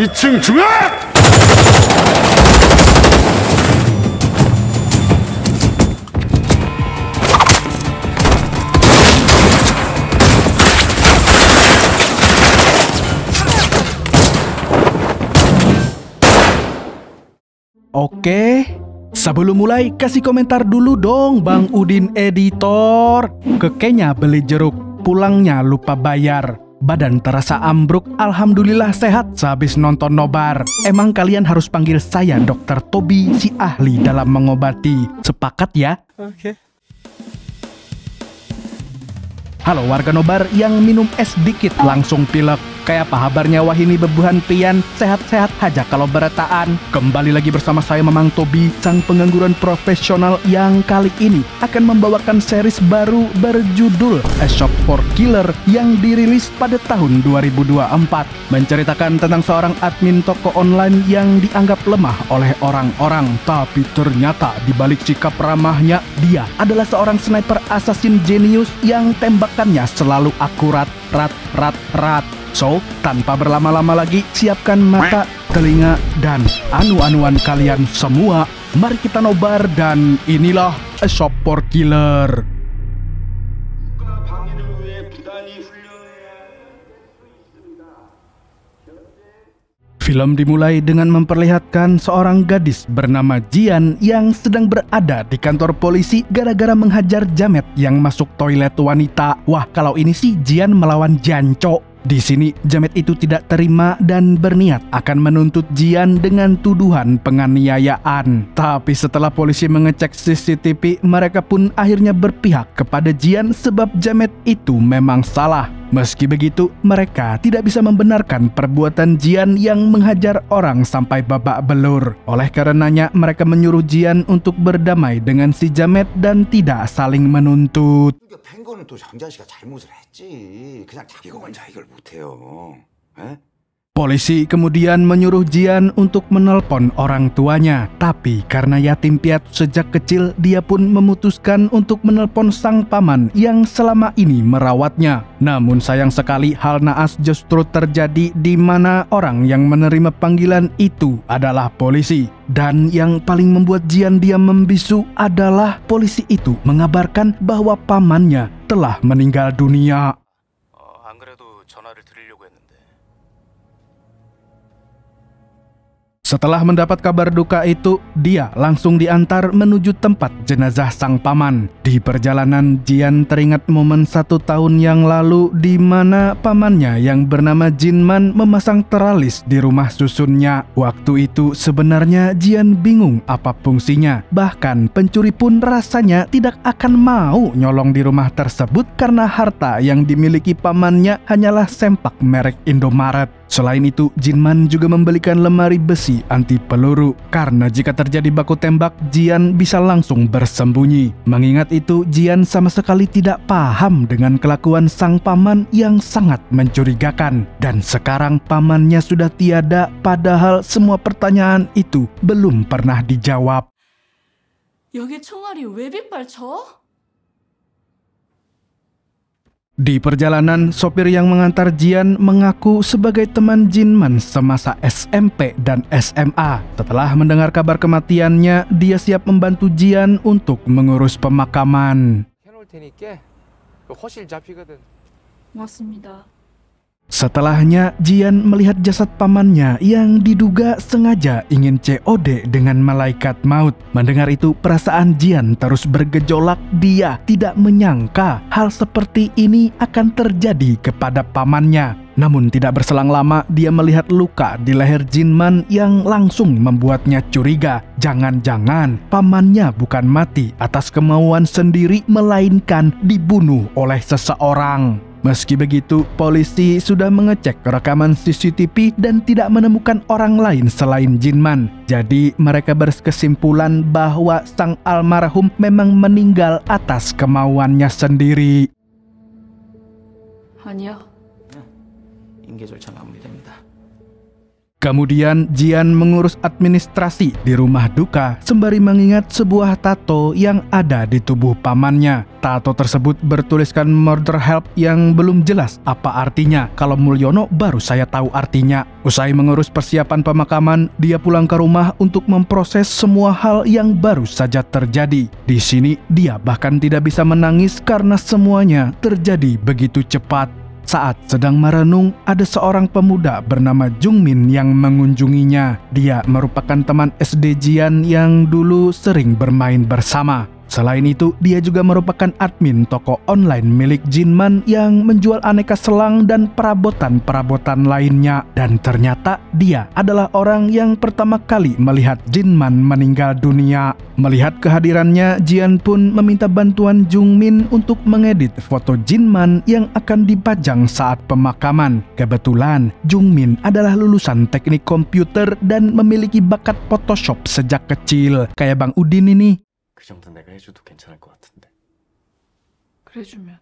2층 중앙! Oke, sebelum mulai kasih komentar dulu dong Bang Udin editor. Kekenya beli jeruk, pulangnya lupa bayar. Badan terasa ambruk, alhamdulillah sehat sehabis nonton nobar. Emang kalian harus panggil saya Dr. Tobi, si ahli dalam mengobati. Sepakat ya? Oke. Halo warga nobar yang minum es dikit langsung pilek. Kayak apa kabarnya Wahini bebuhan pian? Sehat-sehat aja kalau beretaan. Kembali lagi bersama saya Mamang Tobi, sang pengangguran profesional yang kali ini akan membawakan series baru berjudul A Shop for Killer yang dirilis pada tahun 2024. Menceritakan tentang seorang admin toko online yang dianggap lemah oleh orang-orang. Tapi ternyata di balik sikap ramahnya, dia adalah seorang sniper assassin jenius yang tembakannya selalu akurat, rat. So, tanpa berlama-lama lagi, siapkan mata, telinga, dan anu-anuan kalian semua. Mari kita nobar dan inilah A Shop for Killer. Film dimulai dengan memperlihatkan seorang gadis bernama Jian yang sedang berada di kantor polisi gara-gara menghajar jamet yang masuk toilet wanita. Wah, kalau ini sih Jian melawan Janco. Di sini, jamet itu tidak terima dan berniat akan menuntut Jian dengan tuduhan penganiayaan. Tapi setelah polisi mengecek CCTV, mereka pun akhirnya berpihak kepada Jian sebab jamet itu memang salah. Meski begitu, mereka tidak bisa membenarkan perbuatan Jian yang menghajar orang sampai babak belur. Oleh karenanya, mereka menyuruh Jian untuk berdamai dengan si jamet dan tidak saling menuntut. 팬 거는 또 장자연 씨가 잘못을 했지. 그냥 이거 혼자 해결 못해요. 에? Polisi kemudian menyuruh Jian untuk menelpon orang tuanya. Tapi karena yatim piatu sejak kecil, dia pun memutuskan untuk menelpon sang paman yang selama ini merawatnya. Namun sayang sekali hal naas justru terjadi di mana orang yang menerima panggilan itu adalah polisi. Dan yang paling membuat Jian diam membisu adalah polisi itu mengabarkan bahwa pamannya telah meninggal dunia. 안 그래도 전화를 드리려고 했는데. Setelah mendapat kabar duka itu, dia langsung diantar menuju tempat jenazah sang paman. Di perjalanan, Jian teringat momen 1 tahun yang lalu di mana pamannya yang bernama Jinman memasang teralis di rumah susunnya. Waktu itu sebenarnya Jian bingung apa fungsinya. Bahkan pencuri pun rasanya tidak akan mau nyolong di rumah tersebut karena harta yang dimiliki pamannya hanyalah sempak merek Indomaret. Selain itu, Jinman juga membelikan lemari besi anti peluru karena jika terjadi baku tembak, Jian bisa langsung bersembunyi. Mengingat itu, Jian sama sekali tidak paham dengan kelakuan sang paman yang sangat mencurigakan. Dan sekarang pamannya sudah tiada, padahal semua pertanyaan itu belum pernah dijawab. 여기 총알이 왜 빗발쳐? Di perjalanan, sopir yang mengantar Jian mengaku sebagai teman Jinman semasa SMP dan SMA. Setelah mendengar kabar kematiannya, dia siap membantu Jian untuk mengurus pemakaman. 맞습니다. Setelahnya, Jian melihat jasad pamannya yang diduga sengaja ingin COD dengan malaikat maut. Mendengar itu, perasaan Jian terus bergejolak. Dia tidak menyangka hal seperti ini akan terjadi kepada pamannya. Namun tidak berselang lama, dia melihat luka di leher Jinman yang langsung membuatnya curiga. Jangan-jangan pamannya bukan mati atas kemauan sendiri, melainkan dibunuh oleh seseorang. Meski begitu, polisi sudah mengecek rekaman CCTV dan tidak menemukan orang lain selain Jinman. Jadi mereka berkesimpulan bahwa sang almarhum memang meninggal atas kemauannya sendiri. 아니요. 인계 절차 마무리됩니다. Kemudian Jian mengurus administrasi di rumah duka sembari mengingat sebuah tato yang ada di tubuh pamannya. Tato tersebut bertuliskan murder help yang belum jelas apa artinya. Kalau Mulyono baru saya tahu artinya. Usai mengurus persiapan pemakaman, dia pulang ke rumah untuk memproses semua hal yang baru saja terjadi. Di sini dia bahkan tidak bisa menangis karena semuanya terjadi begitu cepat. Saat sedang merenung, ada seorang pemuda bernama Jungmin yang mengunjunginya. Dia merupakan teman SD Jian yang dulu sering bermain bersama. Selain itu, dia juga merupakan admin toko online milik Jinman yang menjual aneka selang dan perabotan-perabotan lainnya. Dan ternyata dia adalah orang yang pertama kali melihat Jinman meninggal dunia. Melihat kehadirannya, Jian pun meminta bantuan Jungmin untuk mengedit foto Jinman yang akan dipajang saat pemakaman. Kebetulan, Jungmin adalah lulusan teknik komputer dan memiliki bakat Photoshop sejak kecil. Kayak Bang Udin ini. 그 정도 내가 해줘도 괜찮을 것 같은데. 그래주면.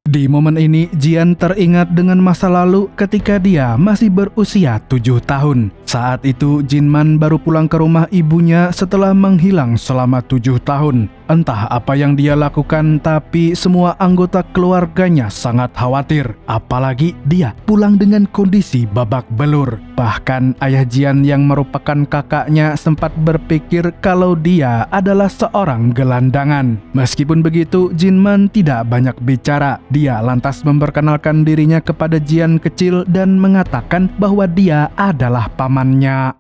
Di momen ini, Jian teringat dengan masa lalu ketika dia masih berusia 7 tahun. Saat itu, Jinman baru pulang ke rumah ibunya setelah menghilang selama 7 tahun. Entah apa yang dia lakukan, tapi semua anggota keluarganya sangat khawatir. Apalagi dia pulang dengan kondisi babak belur. Bahkan ayah Jian yang merupakan kakaknya sempat berpikir kalau dia adalah seorang gelandangan. Meskipun begitu, Jinman tidak banyak bicara. Dia lantas memperkenalkan dirinya kepada Jian kecil dan mengatakan bahwa dia adalah pamannya.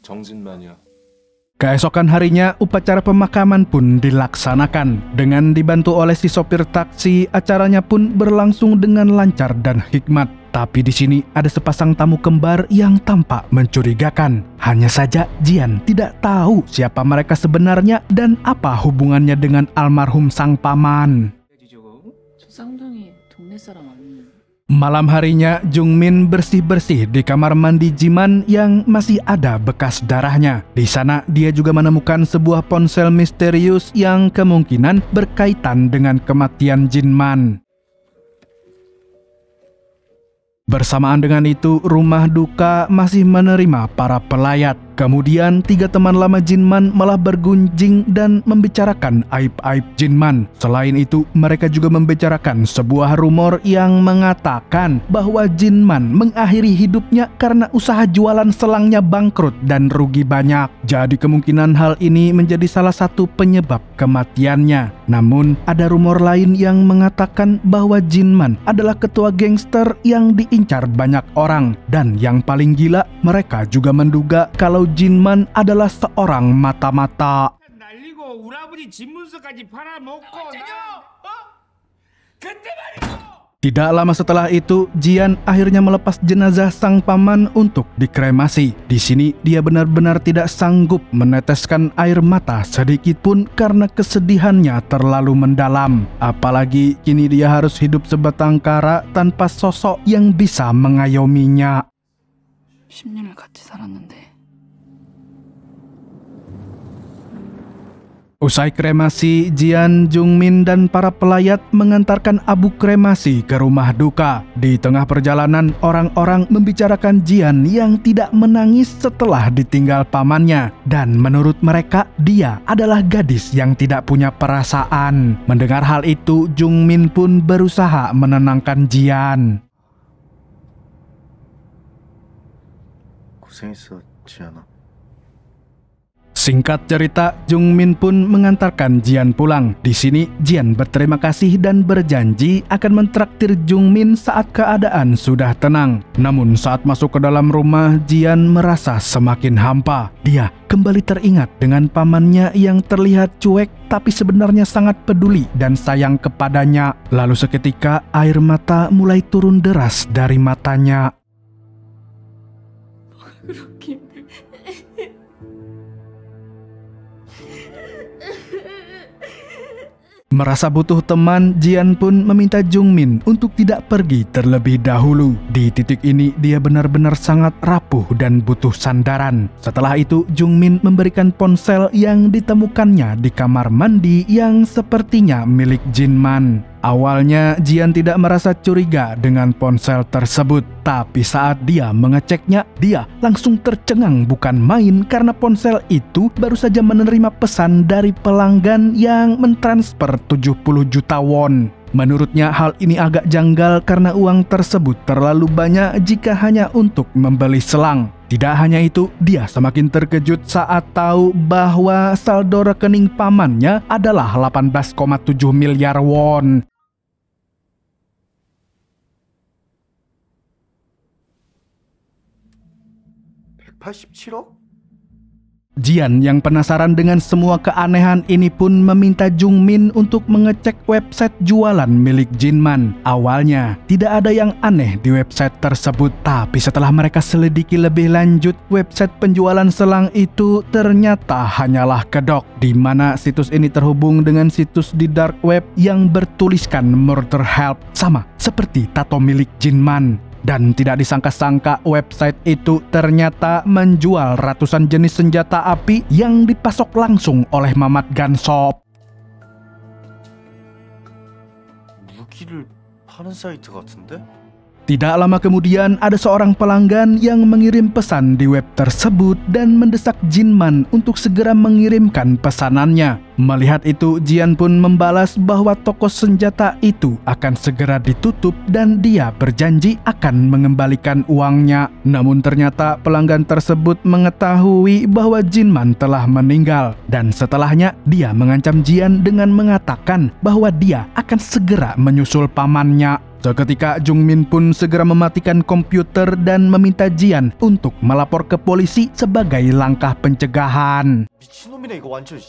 정진만이야. Keesokan harinya, upacara pemakaman pun dilaksanakan. Dengan dibantu oleh si sopir taksi, acaranya pun berlangsung dengan lancar dan hikmat. Tapi di sini ada sepasang tamu kembar yang tampak mencurigakan. Hanya saja Jian tidak tahu siapa mereka sebenarnya dan apa hubungannya dengan almarhum sang paman. 저 쌍둥이 동네 사람 아니에요? Malam harinya, Jungmin bersih-bersih di kamar mandi Jiman yang masih ada bekas darahnya. Di sana, dia juga menemukan sebuah ponsel misterius yang kemungkinan berkaitan dengan kematian Jinman. Bersamaan dengan itu, rumah duka masih menerima para pelayat. Kemudian 3 teman lama Jinman malah bergunjing dan membicarakan aib-aib Jinman. Selain itu, mereka juga membicarakan sebuah rumor yang mengatakan bahwa Jinman mengakhiri hidupnya karena usaha jualan selangnya bangkrut dan rugi banyak. Jadi kemungkinan hal ini menjadi salah satu penyebab kematiannya. Namun, ada rumor lain yang mengatakan bahwa Jinman adalah ketua gangster yang diincar banyak orang. Dan yang paling gila, mereka juga menduga kalau Jinman adalah seorang mata-mata. 날리고 우라버니 집문서까지 팔아먹고 Tidak lama setelah itu, Jian akhirnya melepas jenazah sang paman untuk dikremasi. Di sini dia benar-benar tidak sanggup meneteskan air mata sedikit pun karena kesedihannya terlalu mendalam. Apalagi kini dia harus hidup sebatang kara tanpa sosok yang bisa mengayominya. 10년을 같이 살았는데. Usai kremasi, Jian, Jungmin, dan para pelayat mengantarkan abu kremasi ke rumah duka. Di tengah perjalanan, orang-orang membicarakan Jian yang tidak menangis setelah ditinggal pamannya. Dan menurut mereka, dia adalah gadis yang tidak punya perasaan. Mendengar hal itu, Jungmin pun berusaha menenangkan Jian. 고생했어, 지안아. Singkat cerita, Jungmin pun mengantarkan Jian pulang. Di sini, Jian berterima kasih dan berjanji akan mentraktir Jungmin saat keadaan sudah tenang. Namun saat masuk ke dalam rumah, Jian merasa semakin hampa. Dia kembali teringat dengan pamannya yang terlihat cuek tapi sebenarnya sangat peduli dan sayang kepadanya. Lalu seketika, air mata mulai turun deras dari matanya. 그렇게. Merasa butuh teman, Jian pun meminta Jungmin untuk tidak pergi terlebih dahulu. Di titik ini, dia benar-benar sangat rapuh dan butuh sandaran. Setelah itu, Jungmin memberikan ponsel yang ditemukannya di kamar mandi yang sepertinya milik Jinman. Awalnya Jian tidak merasa curiga dengan ponsel tersebut, tapi saat dia mengeceknya, dia langsung tercengang bukan main karena ponsel itu baru saja menerima pesan dari pelanggan yang mentransfer 70 juta won. Menurutnya hal ini agak janggal karena uang tersebut terlalu banyak jika hanya untuk membeli selang. Tidak hanya itu, dia semakin terkejut saat tahu bahwa saldo rekening pamannya adalah 18,7 miliar won. Jian yang penasaran dengan semua keanehan ini pun meminta Jungmin untuk mengecek website jualan milik Jinman. Awalnya tidak ada yang aneh di website tersebut, tapi setelah mereka selidiki lebih lanjut, website penjualan selang itu ternyata hanyalah kedok, di mana situs ini terhubung dengan situs di dark web yang bertuliskan murder help, sama seperti tato milik Jinman. Dan tidak disangka-sangka website itu ternyata menjual ratusan jenis senjata api yang dipasok langsung oleh Mamat Gunshop. 무기를 파는 사이트 같은데? Tidak lama kemudian ada seorang pelanggan yang mengirim pesan di web tersebut dan mendesak Jinman untuk segera mengirimkan pesanannya. Melihat itu, Jian pun membalas bahwa toko senjata itu akan segera ditutup dan dia berjanji akan mengembalikan uangnya. Namun ternyata pelanggan tersebut mengetahui bahwa Jinman telah meninggal dan setelahnya dia mengancam Jian dengan mengatakan bahwa dia akan segera menyusul pamannya. Seketika Jungmin pun segera mematikan komputer dan meminta Jian untuk melapor ke polisi sebagai langkah pencegahan. 미친놈이네 이거 완전.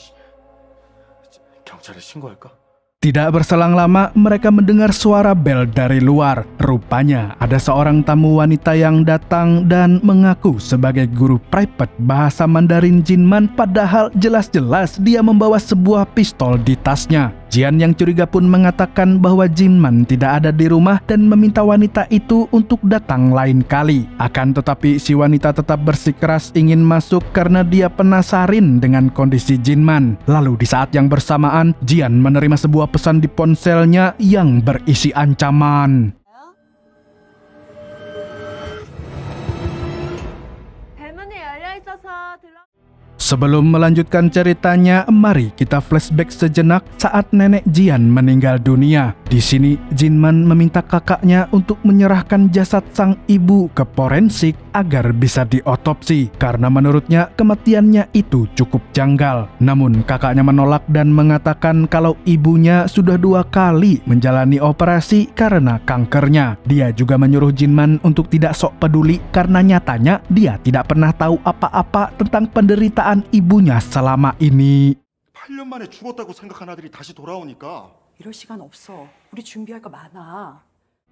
경찰에 신고할까? Tidak berselang lama, mereka mendengar suara bel dari luar. Rupanya ada seorang tamu wanita yang datang dan mengaku sebagai guru private bahasa Mandarin Jinman, padahal jelas-jelas dia membawa sebuah pistol di tasnya. Jian yang curiga pun mengatakan bahwa Jinman tidak ada di rumah dan meminta wanita itu untuk datang lain kali. Akan tetapi si wanita tetap bersikeras ingin masuk karena dia penasaran dengan kondisi Jinman. Lalu di saat yang bersamaan, Jian menerima sebuah pesan di ponselnya yang berisi ancaman. Sebelum melanjutkan ceritanya, mari kita flashback sejenak saat nenek Jian meninggal dunia. Di sini, Jinman meminta kakaknya untuk menyerahkan jasad sang ibu ke forensik agar bisa diotopsi, karena menurutnya kematiannya itu cukup janggal. Namun kakaknya menolak dan mengatakan kalau ibunya sudah 2 kali menjalani operasi karena kankernya. Dia juga menyuruh Jinman untuk tidak sok peduli karena nyatanya dia tidak pernah tahu apa-apa tentang penderitaan ibunya selama ini. 8년 만에 죽었다고 생각한 아들이 다시 돌아오니까 이럴 시간 없어. 우리 준비할 거 많아.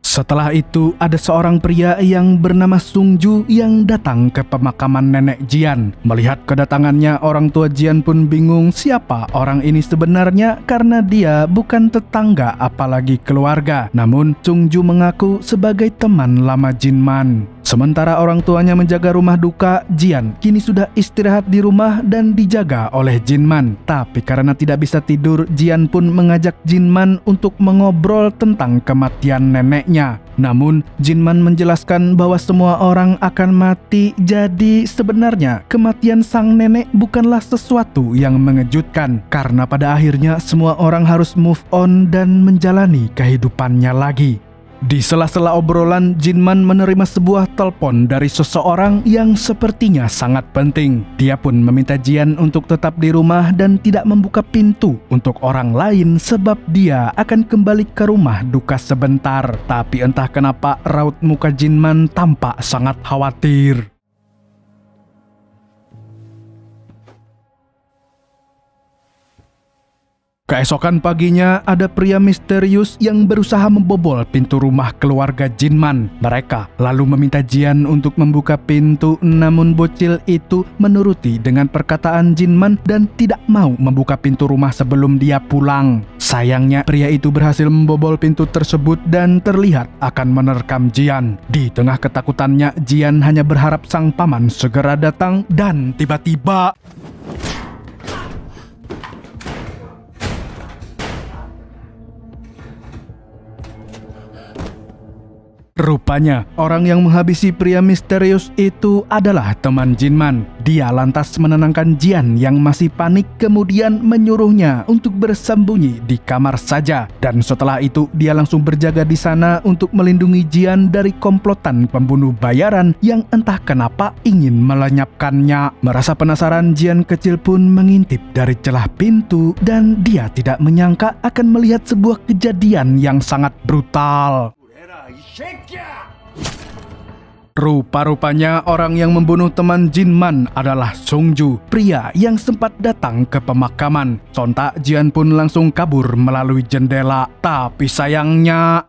Setelah itu, ada seorang pria yang bernama Sungju yang datang ke pemakaman nenek Jian. Melihat kedatangannya, orang tua Jian pun bingung siapa orang ini sebenarnya karena dia bukan tetangga apalagi keluarga. Namun, Sungju mengaku sebagai teman lama Jinman. Sementara orang tuanya menjaga rumah duka, Jian kini sudah istirahat di rumah dan dijaga oleh Jinman. Tapi karena tidak bisa tidur, Jian pun mengajak Jinman untuk mengobrol tentang kematian neneknya. Namun, Jinman menjelaskan bahwa semua orang akan mati, jadi sebenarnya kematian sang nenek bukanlah sesuatu yang mengejutkan, karena pada akhirnya semua orang harus move on dan menjalani kehidupannya lagi. Di sela-sela obrolan, Jinman menerima sebuah telepon dari seseorang yang sepertinya sangat penting. Dia pun meminta Jian untuk tetap di rumah dan tidak membuka pintu untuk orang lain sebab dia akan kembali ke rumah duka sebentar. Tapi entah kenapa raut muka Jinman tampak sangat khawatir. Keesokan paginya, ada pria misterius yang berusaha membobol pintu rumah keluarga Jinman. Mereka lalu meminta Jian untuk membuka pintu, namun bocil itu menuruti dengan perkataan Jinman dan tidak mau membuka pintu rumah sebelum dia pulang. Sayangnya, pria itu berhasil membobol pintu tersebut dan terlihat akan menerkam Jian. Di tengah ketakutannya, Jian hanya berharap sang paman segera datang dan tiba-tiba... Rupanya, orang yang menghabisi pria misterius itu adalah teman Jinman. Dia lantas menenangkan Jian yang masih panik, kemudian menyuruhnya untuk bersembunyi di kamar saja. Dan setelah itu, dia langsung berjaga di sana untuk melindungi Jian dari komplotan pembunuh bayaran yang entah kenapa ingin melenyapkannya. Merasa penasaran, Jian kecil pun mengintip dari celah pintu dan dia tidak menyangka akan melihat sebuah kejadian yang sangat brutal. Rupa-rupanya orang yang membunuh teman Jinman adalah Sungju, pria yang sempat datang ke pemakaman. Sontak Jian pun langsung kabur melalui jendela. Tapi sayangnya,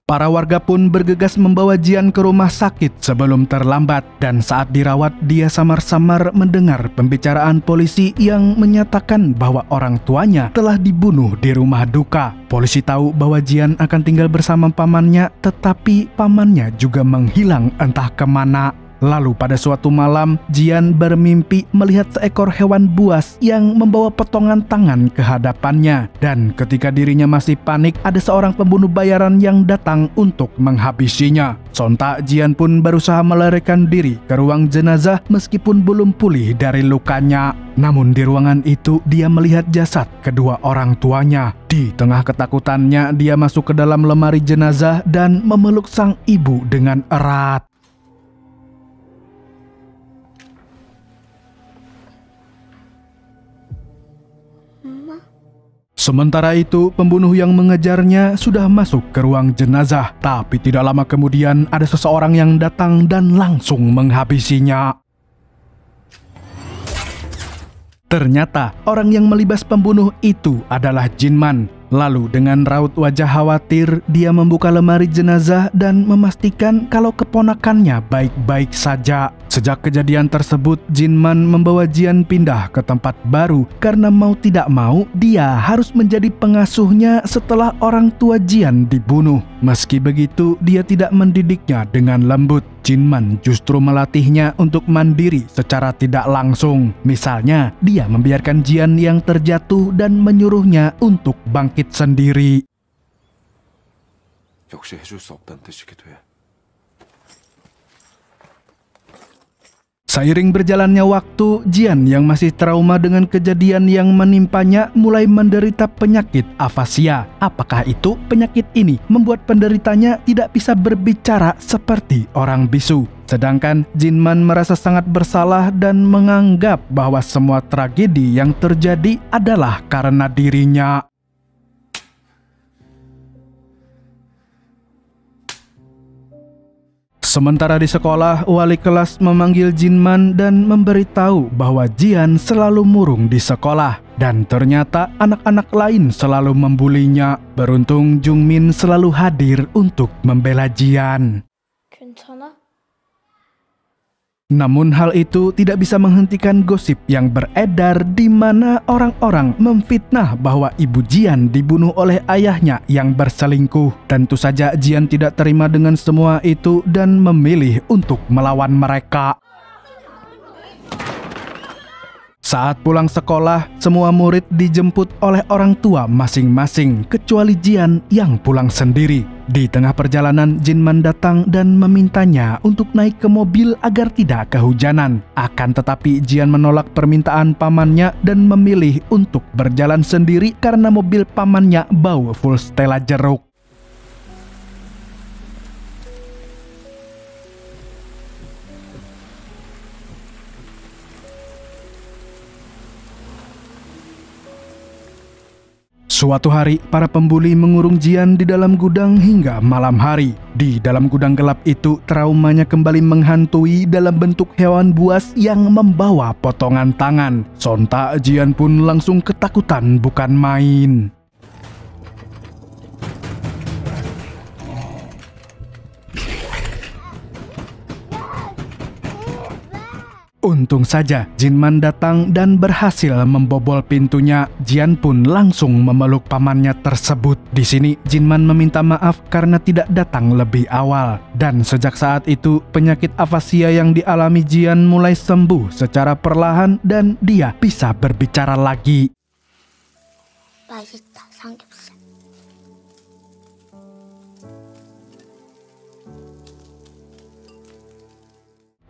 para warga pun bergegas membawa Jian ke rumah sakit sebelum terlambat. Dan saat dirawat, dia samar-samar mendengar pembicaraan polisi yang menyatakan bahwa orang tuanya telah dibunuh di rumah duka. Polisi tahu bahwa Jian akan tinggal bersama pamannya, tetapi pamannya juga menghilang entah kemana. Lalu pada suatu malam, Jian bermimpi melihat seekor hewan buas yang membawa potongan tangan ke hadapannya. Dan ketika dirinya masih panik, ada seorang pembunuh bayaran yang datang untuk menghabisinya. Sontak Jian pun berusaha melarikan diri ke ruang jenazah meskipun belum pulih dari lukanya. Namun di ruangan itu dia melihat jasad kedua orang tuanya. Di tengah ketakutannya, dia masuk ke dalam lemari jenazah dan memeluk sang ibu dengan erat. Sementara itu, pembunuh yang mengejarnya sudah masuk ke ruang jenazah. Tapi tidak lama kemudian ada seseorang yang datang dan langsung menghabisinya. Ternyata orang yang melibas pembunuh itu adalah Jinman. Lalu dengan raut wajah khawatir, dia membuka lemari jenazah dan memastikan kalau keponakannya baik-baik saja. Sejak kejadian tersebut, Jinman membawa Jian pindah ke tempat baru karena mau tidak mau dia harus menjadi pengasuhnya setelah orang tua Jian dibunuh. Meski begitu, dia tidak mendidiknya dengan lembut. Jinman justru melatihnya untuk mandiri secara tidak langsung. Misalnya, dia membiarkan Jian yang terjatuh dan menyuruhnya untuk bangkit sendiri. 역시 해줄 수 없다는 뜻이기도 해. Seiring berjalannya waktu, Jian yang masih trauma dengan kejadian yang menimpanya mulai menderita penyakit afasia. Apakah itu? Penyakit ini membuat penderitanya tidak bisa berbicara seperti orang bisu. Sedangkan Jinman merasa sangat bersalah dan menganggap bahwa semua tragedi yang terjadi adalah karena dirinya. Sementara di sekolah, wali kelas memanggil Jinman dan memberitahu bahwa Jian selalu murung di sekolah. Dan ternyata anak-anak lain selalu membulinya. Beruntung Jungmin selalu hadir untuk membela Jian. 괜찮아? Namun hal itu tidak bisa menghentikan gosip yang beredar di mana orang-orang memfitnah bahwa ibu Jian dibunuh oleh ayahnya yang berselingkuh. Tentu saja Jian tidak terima dengan semua itu dan memilih untuk melawan mereka. Saat pulang sekolah, semua murid dijemput oleh orang tua masing-masing, kecuali Jian yang pulang sendiri. Di tengah perjalanan, Jinman datang dan memintanya untuk naik ke mobil agar tidak kehujanan. Akan tetapi Jian menolak permintaan pamannya dan memilih untuk berjalan sendiri karena mobil pamannya bau full Stella jeruk. Suatu hari, para pembuli mengurung Jian di dalam gudang hingga malam hari. Di dalam gudang gelap itu, traumanya kembali menghantui dalam bentuk hewan buas yang membawa potongan tangan. Sontak Jian pun langsung ketakutan bukan main. Untung saja Jinman datang dan berhasil membobol pintunya. Jian pun langsung memeluk pamannya tersebut. Di sini Jinman meminta maaf karena tidak datang lebih awal. Dan sejak saat itu penyakit afasia yang dialami Jian mulai sembuh secara perlahan dan dia bisa berbicara lagi. 맛있다, 삼겹살.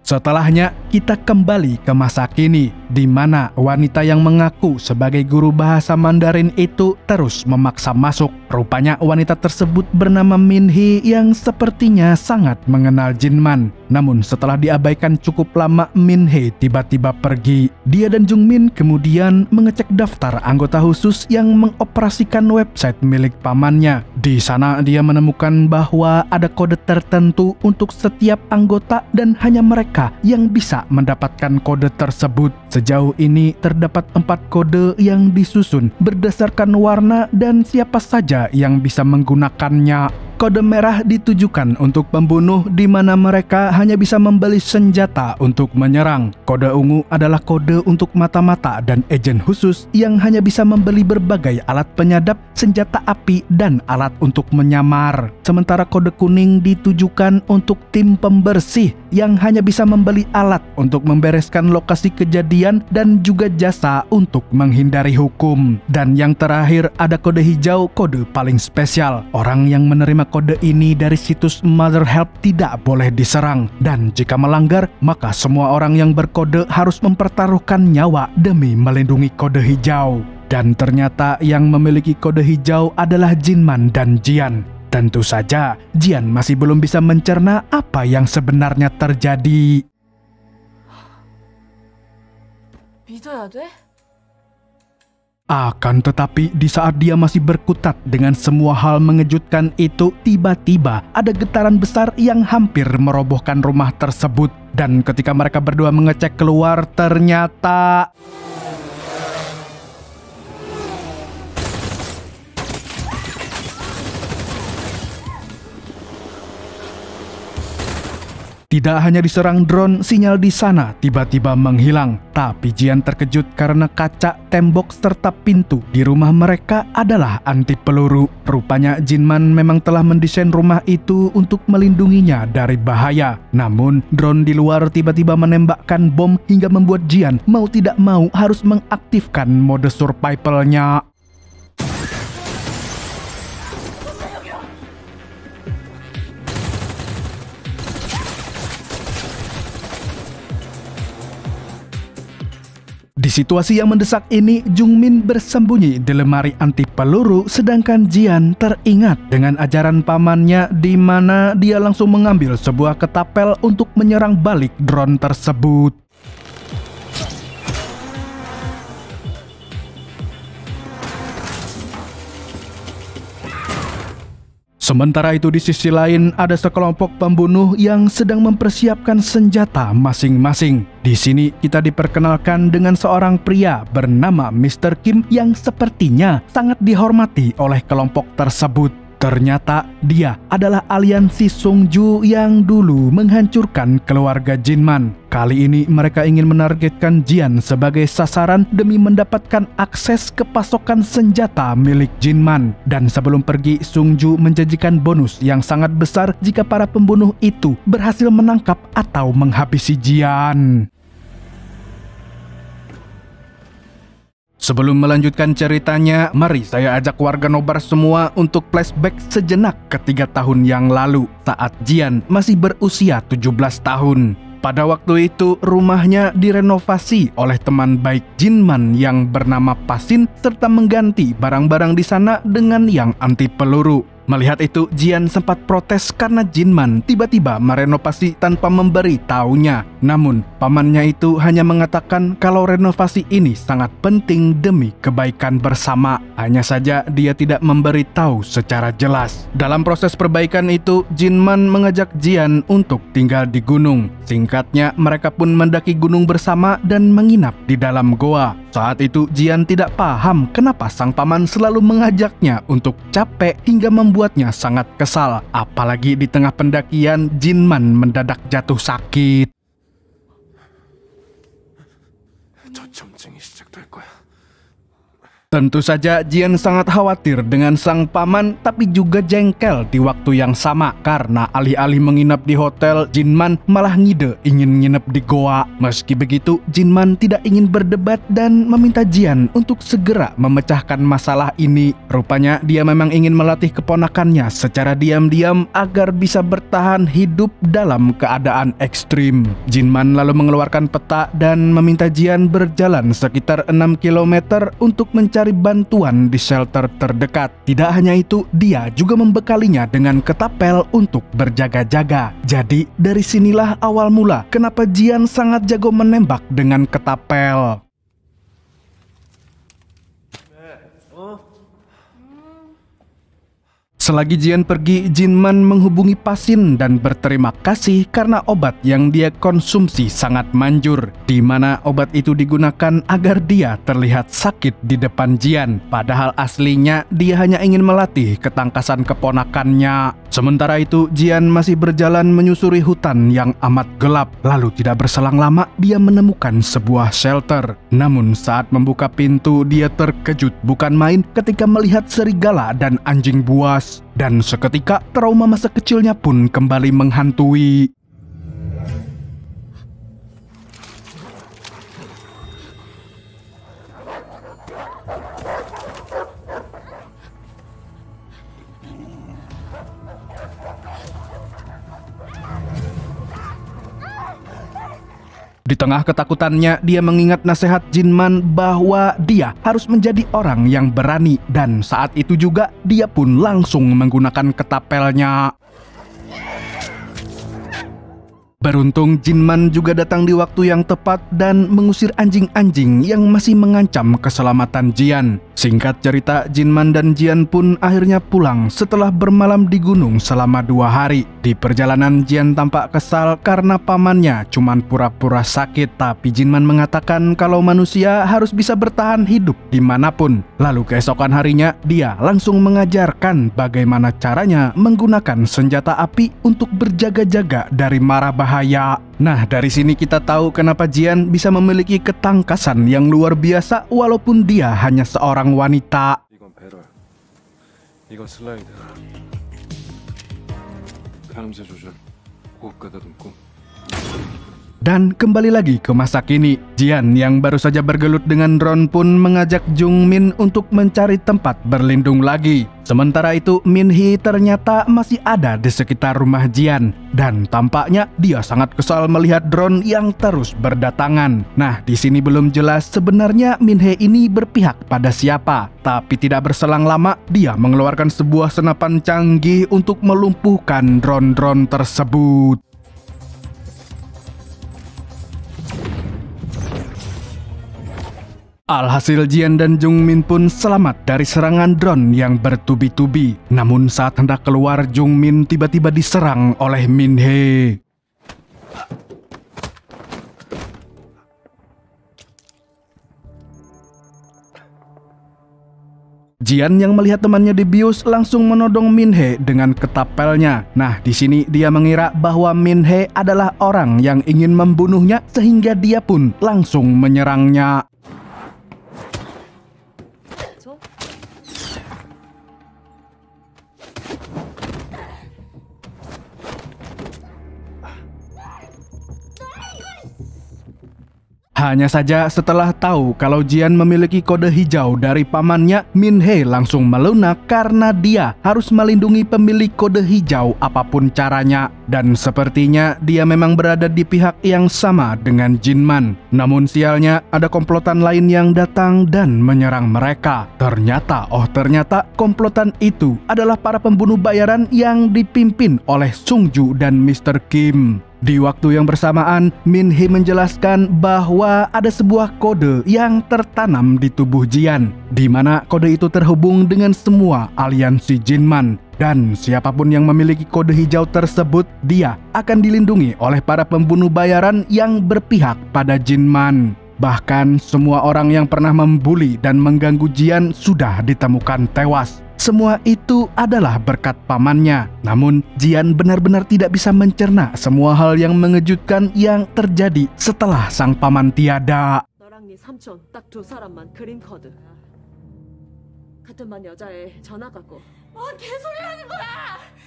Setelahnya, kita kembali ke masa kini, di mana wanita yang mengaku sebagai guru bahasa Mandarin itu terus memaksa masuk. Rupanya wanita tersebut bernama Min Hee yang sepertinya sangat mengenal Jinman. Namun setelah diabaikan cukup lama, Min Hee tiba-tiba pergi. Dia dan Jung Min kemudian mengecek daftar anggota khusus yang mengoperasikan website milik pamannya. Di sana dia menemukan bahwa ada kode tertentu untuk setiap anggota dan hanya mereka yang bisa mendapatkan kode tersebut. Sejauh ini terdapat 4 kode yang disusun berdasarkan warna dan siapa saja yang bisa menggunakannya. Kode merah ditujukan untuk pembunuh di mana mereka hanya bisa membeli senjata untuk menyerang. Kode ungu adalah kode untuk mata-mata dan agen khusus yang hanya bisa membeli berbagai alat penyadap, senjata api, dan alat untuk menyamar. Sementara kode kuning ditujukan untuk tim pembersih yang hanya bisa membeli alat untuk membereskan lokasi kejadian dan juga jasa untuk menghindari hukum. Dan yang terakhir ada kode hijau, kode paling spesial. Orang yang menerima kode ini dari situs Mother Help tidak boleh diserang, dan jika melanggar maka semua orang yang berkode harus mempertaruhkan nyawa demi melindungi kode hijau. Dan ternyata yang memiliki kode hijau adalah Jinman dan Jian. Tentu saja Jian masih belum bisa mencerna apa yang sebenarnya terjadi. 믿어야 돼? Akan tetapi di saat dia masih berkutat dengan semua hal mengejutkan itu, tiba-tiba ada getaran besar yang hampir merobohkan rumah tersebut. Dan ketika mereka berdua mengecek keluar, ternyata tidak hanya diserang drone, sinyal di sana tiba-tiba menghilang. Tapi Jian terkejut karena kaca, tembok, serta pintu di rumah mereka adalah anti peluru. Rupanya Jinman memang telah mendesain rumah itu untuk melindunginya dari bahaya. Namun drone di luar tiba-tiba menembakkan bom hingga membuat Jian mau tidak mau harus mengaktifkan mode survival-nya. Di situasi yang mendesak ini, Jung Min bersembunyi di lemari anti peluru, sedangkan Jian teringat dengan ajaran pamannya di mana dia langsung mengambil sebuah ketapel untuk menyerang balik drone tersebut. Sementara itu di sisi lain ada sekelompok pembunuh yang sedang mempersiapkan senjata masing-masing. Di sini kita diperkenalkan dengan seorang pria bernama Mr. Kim yang sepertinya sangat dihormati oleh kelompok tersebut. Ternyata dia adalah aliansi Sungju yang dulu menghancurkan keluarga Jinman. Kali ini mereka ingin menargetkan Jian sebagai sasaran demi mendapatkan akses ke pasokan senjata milik Jinman. Dan sebelum pergi, Sungju menjanjikan bonus yang sangat besar jika para pembunuh itu berhasil menangkap atau menghabisi Jian. Sebelum melanjutkan ceritanya, mari saya ajak warga nobar semua untuk flashback sejenak ke 3 tahun yang lalu saat Jian masih berusia 17 tahun. Pada waktu itu, rumahnya direnovasi oleh teman baik Jinman yang bernama Pasin serta mengganti barang-barang di sana dengan yang anti peluru. Melihat itu, Jian sempat protes karena Jinman tiba-tiba merenovasi tanpa memberi taunya. Namun, pamannya itu hanya mengatakan kalau renovasi ini sangat penting demi kebaikan bersama. Hanya saja dia tidak memberi tahu secara jelas. Dalam proses perbaikan itu, Jinman mengajak Jian untuk tinggal di gunung. Singkatnya, mereka pun mendaki gunung bersama dan menginap di dalam goa. Saat itu, Jian tidak paham kenapa sang paman selalu mengajaknya untuk capek hingga membuatnya sangat kesal. Apalagi di tengah pendakian, Jinman mendadak jatuh sakit. 저점증이 시작될 거야. Tentu saja Jian sangat khawatir dengan sang paman, tapi juga jengkel di waktu yang sama karena alih-alih menginap di hotel, Jinman malah ngide ingin nginep di goa. Meski begitu, Jinman tidak ingin berdebat dan meminta Jian untuk segera memecahkan masalah ini. Rupanya dia memang ingin melatih keponakannya secara diam-diam agar bisa bertahan hidup dalam keadaan ekstrim. Jinman lalu mengeluarkan peta dan meminta Jian berjalan sekitar 6 km untuk mencari bantuan di shelter terdekat. Tidak hanya itu, dia juga membekalinya dengan ketapel untuk berjaga-jaga. Jadi dari sinilah awal mula kenapa Jian sangat jago menembak dengan ketapel. Selagi Jian pergi, Jinman menghubungi Pasin dan berterima kasih karena obat yang dia konsumsi sangat manjur, di mana obat itu digunakan agar dia terlihat sakit di depan Jian. Padahal aslinya dia hanya ingin melatih ketangkasan keponakannya. Sementara itu, Jian masih berjalan menyusuri hutan yang amat gelap. Lalu tidak berselang lama, dia menemukan sebuah shelter. Namun saat membuka pintu, dia terkejut bukan main ketika melihat serigala dan anjing buas. Dan seketika trauma masa kecilnya pun kembali menghantui. Di tengah ketakutannya, dia mengingat nasihat Jinman bahwa dia harus menjadi orang yang berani, dan saat itu juga dia pun langsung menggunakan ketapelnya. Beruntung Jinman juga datang di waktu yang tepat dan mengusir anjing-anjing yang masih mengancam keselamatan Jian. Singkat cerita, Jinman dan Jian pun akhirnya pulang setelah bermalam di gunung selama 2 hari. Di perjalanan, Jian tampak kesal karena pamannya cuman pura-pura sakit, tapi Jinman mengatakan kalau manusia harus bisa bertahan hidup dimanapun. Lalu keesokan harinya, dia langsung mengajarkan bagaimana caranya menggunakan senjata api untuk berjaga-jaga dari mara bahaya. Nah, dari sini kita tahu kenapa Jian bisa memiliki ketangkasan yang luar biasa walaupun dia hanya seorang wanita. 이건 배럴, 이건 슬라이드. 가늠제 조절, 호흡 가다듬고. Dan kembali lagi ke masa kini, Jian yang baru saja bergelut dengan Ron pun mengajak Jung Min untuk mencari tempat berlindung lagi. Sementara itu, Min Hee ternyata masih ada di sekitar rumah Jian, dan tampaknya dia sangat kesal melihat drone yang terus berdatangan. Nah, di sini belum jelas sebenarnya Min Hee ini berpihak pada siapa. Tapi tidak berselang lama, dia mengeluarkan sebuah senapan canggih untuk melumpuhkan drone-drone tersebut. Alhasil Jian dan Jung Min pun selamat dari serangan drone yang bertubi-tubi. Namun saat hendak keluar, Jung Min tiba-tiba diserang oleh Min Hee. Jian yang melihat temannya dibius langsung menodong Min Hee dengan ketapelnya. Nah, di sini dia mengira bahwa Min Hee adalah orang yang ingin membunuhnya sehingga dia pun langsung menyerangnya. Hanya saja setelah tahu kalau Jian memiliki kode hijau dari pamannya, Min Hee langsung melunak karena dia harus melindungi pemilik kode hijau apapun caranya. Dan sepertinya dia memang berada di pihak yang sama dengan Jinman. Namun sialnya ada komplotan lain yang datang dan menyerang mereka. Ternyata komplotan itu adalah para pembunuh bayaran yang dipimpin oleh Sung Ju dan Mr. Kim. Di waktu yang bersamaan, Min Hee menjelaskan bahwa ada sebuah kode yang tertanam di tubuh Jian, di mana kode itu terhubung dengan semua aliansi Jinman. Dan siapapun yang memiliki kode hijau tersebut, dia akan dilindungi oleh para pembunuh bayaran yang berpihak pada Jinman. Bahkan semua orang yang pernah membuli dan mengganggu Jian sudah ditemukan tewas. Semua itu adalah berkat pamannya. Namun, Jian benar-benar tidak bisa mencerna semua hal yang mengejutkan yang terjadi setelah sang paman tiada. 너랑 네 삼촌 딱 2 사람만 그린 코드. 같은 반 여자애 전화 갖고. 개소리라는 거야.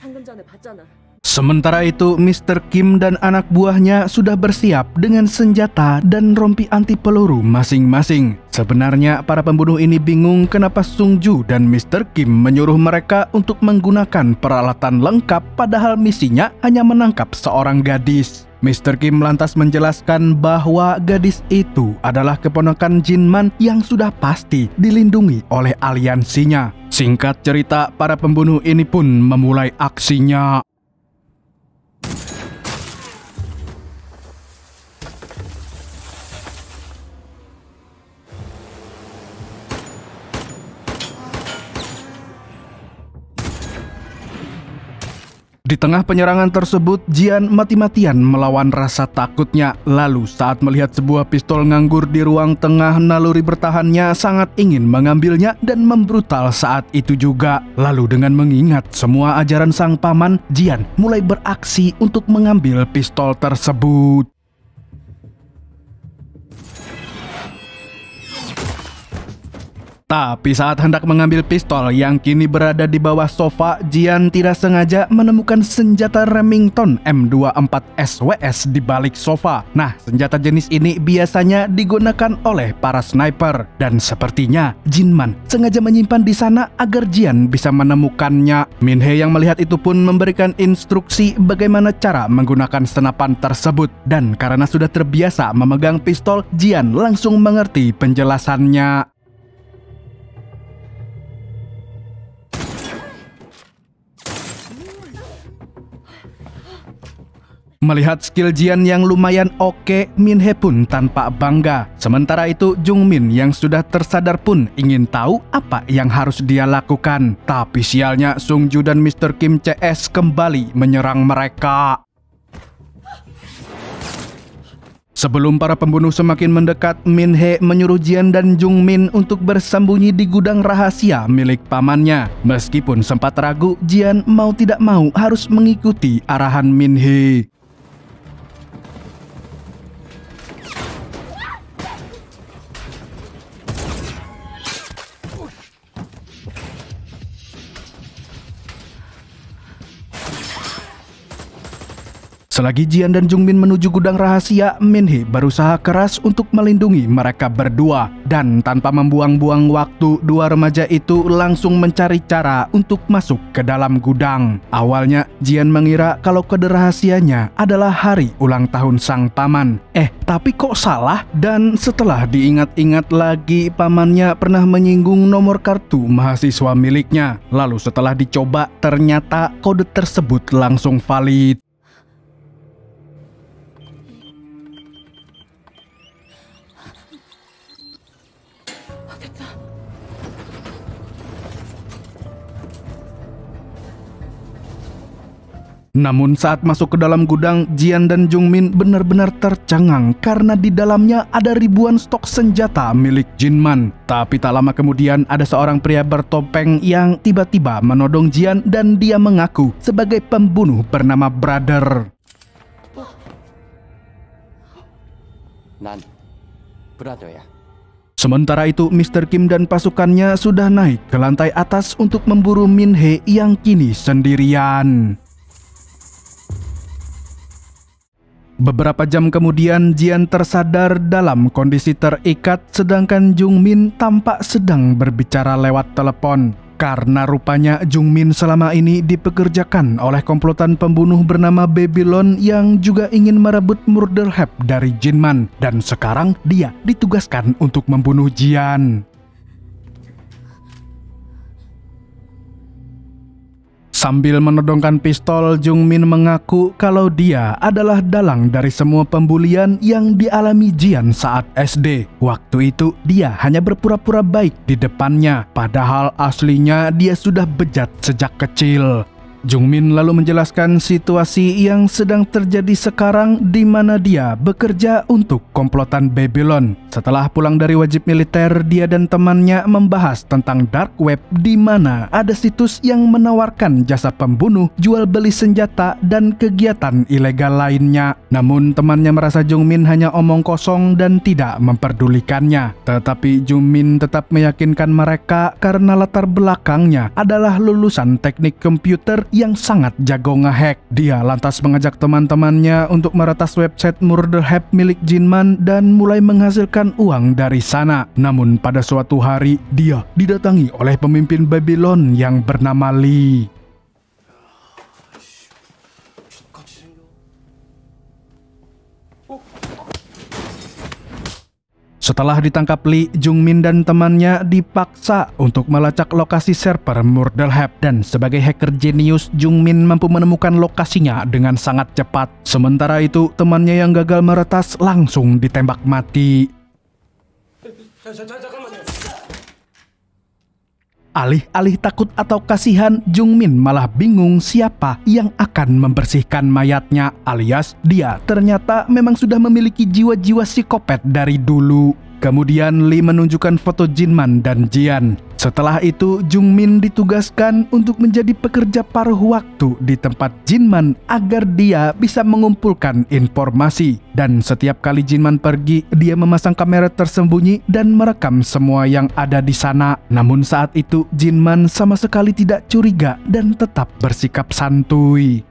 방금 전에 봤잖아. Sementara itu, Mr. Kim dan anak buahnya sudah bersiap dengan senjata dan rompi anti peluru masing-masing. Sebenarnya para pembunuh ini bingung kenapa Sung Ju dan Mr. Kim menyuruh mereka untuk menggunakan peralatan lengkap padahal misinya hanya menangkap seorang gadis. Mr. Kim lantas menjelaskan bahwa gadis itu adalah keponakan Jin Man yang sudah pasti dilindungi oleh aliansinya. Singkat cerita, para pembunuh ini pun memulai aksinya. Di tengah penyerangan tersebut, Jian mati-matian melawan rasa takutnya. Lalu saat melihat sebuah pistol nganggur di ruang tengah, naluri bertahannya sangat ingin mengambilnya dan membrutal saat itu juga. Lalu dengan mengingat semua ajaran sang paman, Jian mulai beraksi untuk mengambil pistol tersebut. Tapi saat hendak mengambil pistol yang kini berada di bawah sofa, Jian tidak sengaja menemukan senjata Remington M24 SWS di balik sofa. Nah, senjata jenis ini biasanya digunakan oleh para sniper. Dan sepertinya Jin Man sengaja menyimpan di sana agar Jian bisa menemukannya. Min He yang melihat itu pun memberikan instruksi bagaimana cara menggunakan senapan tersebut. Dan karena sudah terbiasa memegang pistol, Jian langsung mengerti penjelasannya. Melihat skill Jian yang lumayan oke, Min He pun tanpa bangga. Sementara itu, Jung Min yang sudah tersadar pun ingin tahu apa yang harus dia lakukan. Tapi sialnya, Sung Ju dan Mr. Kim CS kembali menyerang mereka. Sebelum para pembunuh semakin mendekat, Min He menyuruh Jian dan Jung Min untuk bersembunyi di gudang rahasia milik pamannya. Meskipun sempat ragu, Jian mau tidak mau harus mengikuti arahan Min He. Selagi Jian dan Jung Min menuju gudang rahasia, Min He berusaha keras untuk melindungi mereka berdua. Dan tanpa membuang-buang waktu, dua remaja itu langsung mencari cara untuk masuk ke dalam gudang. Awalnya, Jian mengira kalau kode rahasianya adalah hari ulang tahun sang paman. Tapi kok salah? Dan setelah diingat-ingat lagi, pamannya pernah menyinggung nomor kartu mahasiswa miliknya. Lalu setelah dicoba, ternyata kode tersebut langsung valid. Namun saat masuk ke dalam gudang, Jian dan Jung Min benar-benar tercengang karena di dalamnya ada ribuan stok senjata milik Jin Man. Tapi tak lama kemudian ada seorang pria bertopeng yang tiba-tiba menodong Jian dan dia mengaku sebagai pembunuh bernama Brother. 난 브라더야. Sementara itu, Mr. Kim dan pasukannya sudah naik ke lantai atas untuk memburu Min He yang kini sendirian. Beberapa jam kemudian, Jian tersadar dalam kondisi terikat, sedangkan Jung Min tampak sedang berbicara lewat telepon. Karena rupanya Jung Min selama ini dipekerjakan oleh komplotan pembunuh bernama Babylon yang juga ingin merebut Murder Hab dari Jin Man. Dan sekarang dia ditugaskan untuk membunuh Jian. Sambil menodongkan pistol, Jung Min mengaku kalau dia adalah dalang dari semua pembulian yang dialami Jian saat SD. Waktu itu dia hanya berpura-pura baik di depannya, padahal aslinya dia sudah bejat sejak kecil. Jungmin lalu menjelaskan situasi yang sedang terjadi sekarang di mana dia bekerja untuk komplotan Babylon. Setelah pulang dari wajib militer, dia dan temannya membahas tentang dark web di mana ada situs yang menawarkan jasa pembunuh, jual beli senjata, dan kegiatan ilegal lainnya. Namun temannya merasa Jungmin hanya omong kosong dan tidak memperdulikannya. Tetapi Jungmin tetap meyakinkan mereka karena latar belakangnya adalah lulusan teknik komputer yang sangat jago ngehack. Dia lantas mengajak teman-temannya untuk meretas website Murder Hub milik Jinman dan mulai menghasilkan uang dari sana. Namun pada suatu hari dia didatangi oleh pemimpin Babylon yang bernama Lee. Setelah ditangkap Lee, Jungmin dan temannya dipaksa untuk melacak lokasi server Murder Hub, dan sebagai hacker jenius, Jungmin mampu menemukan lokasinya dengan sangat cepat. Sementara itu, temannya yang gagal meretas langsung ditembak mati. Alih-alih takut atau kasihan, Jungmin malah bingung siapa yang akan membersihkan mayatnya, alias dia ternyata memang sudah memiliki jiwa-jiwa psikopat dari dulu. Kemudian Lee menunjukkan foto Jinman dan Jian. Setelah itu, Jungmin ditugaskan untuk menjadi pekerja paruh waktu di tempat Jinman agar dia bisa mengumpulkan informasi. Dan setiap kali Jinman pergi, dia memasang kamera tersembunyi dan merekam semua yang ada di sana. Namun saat itu, Jinman sama sekali tidak curiga dan tetap bersikap santuy.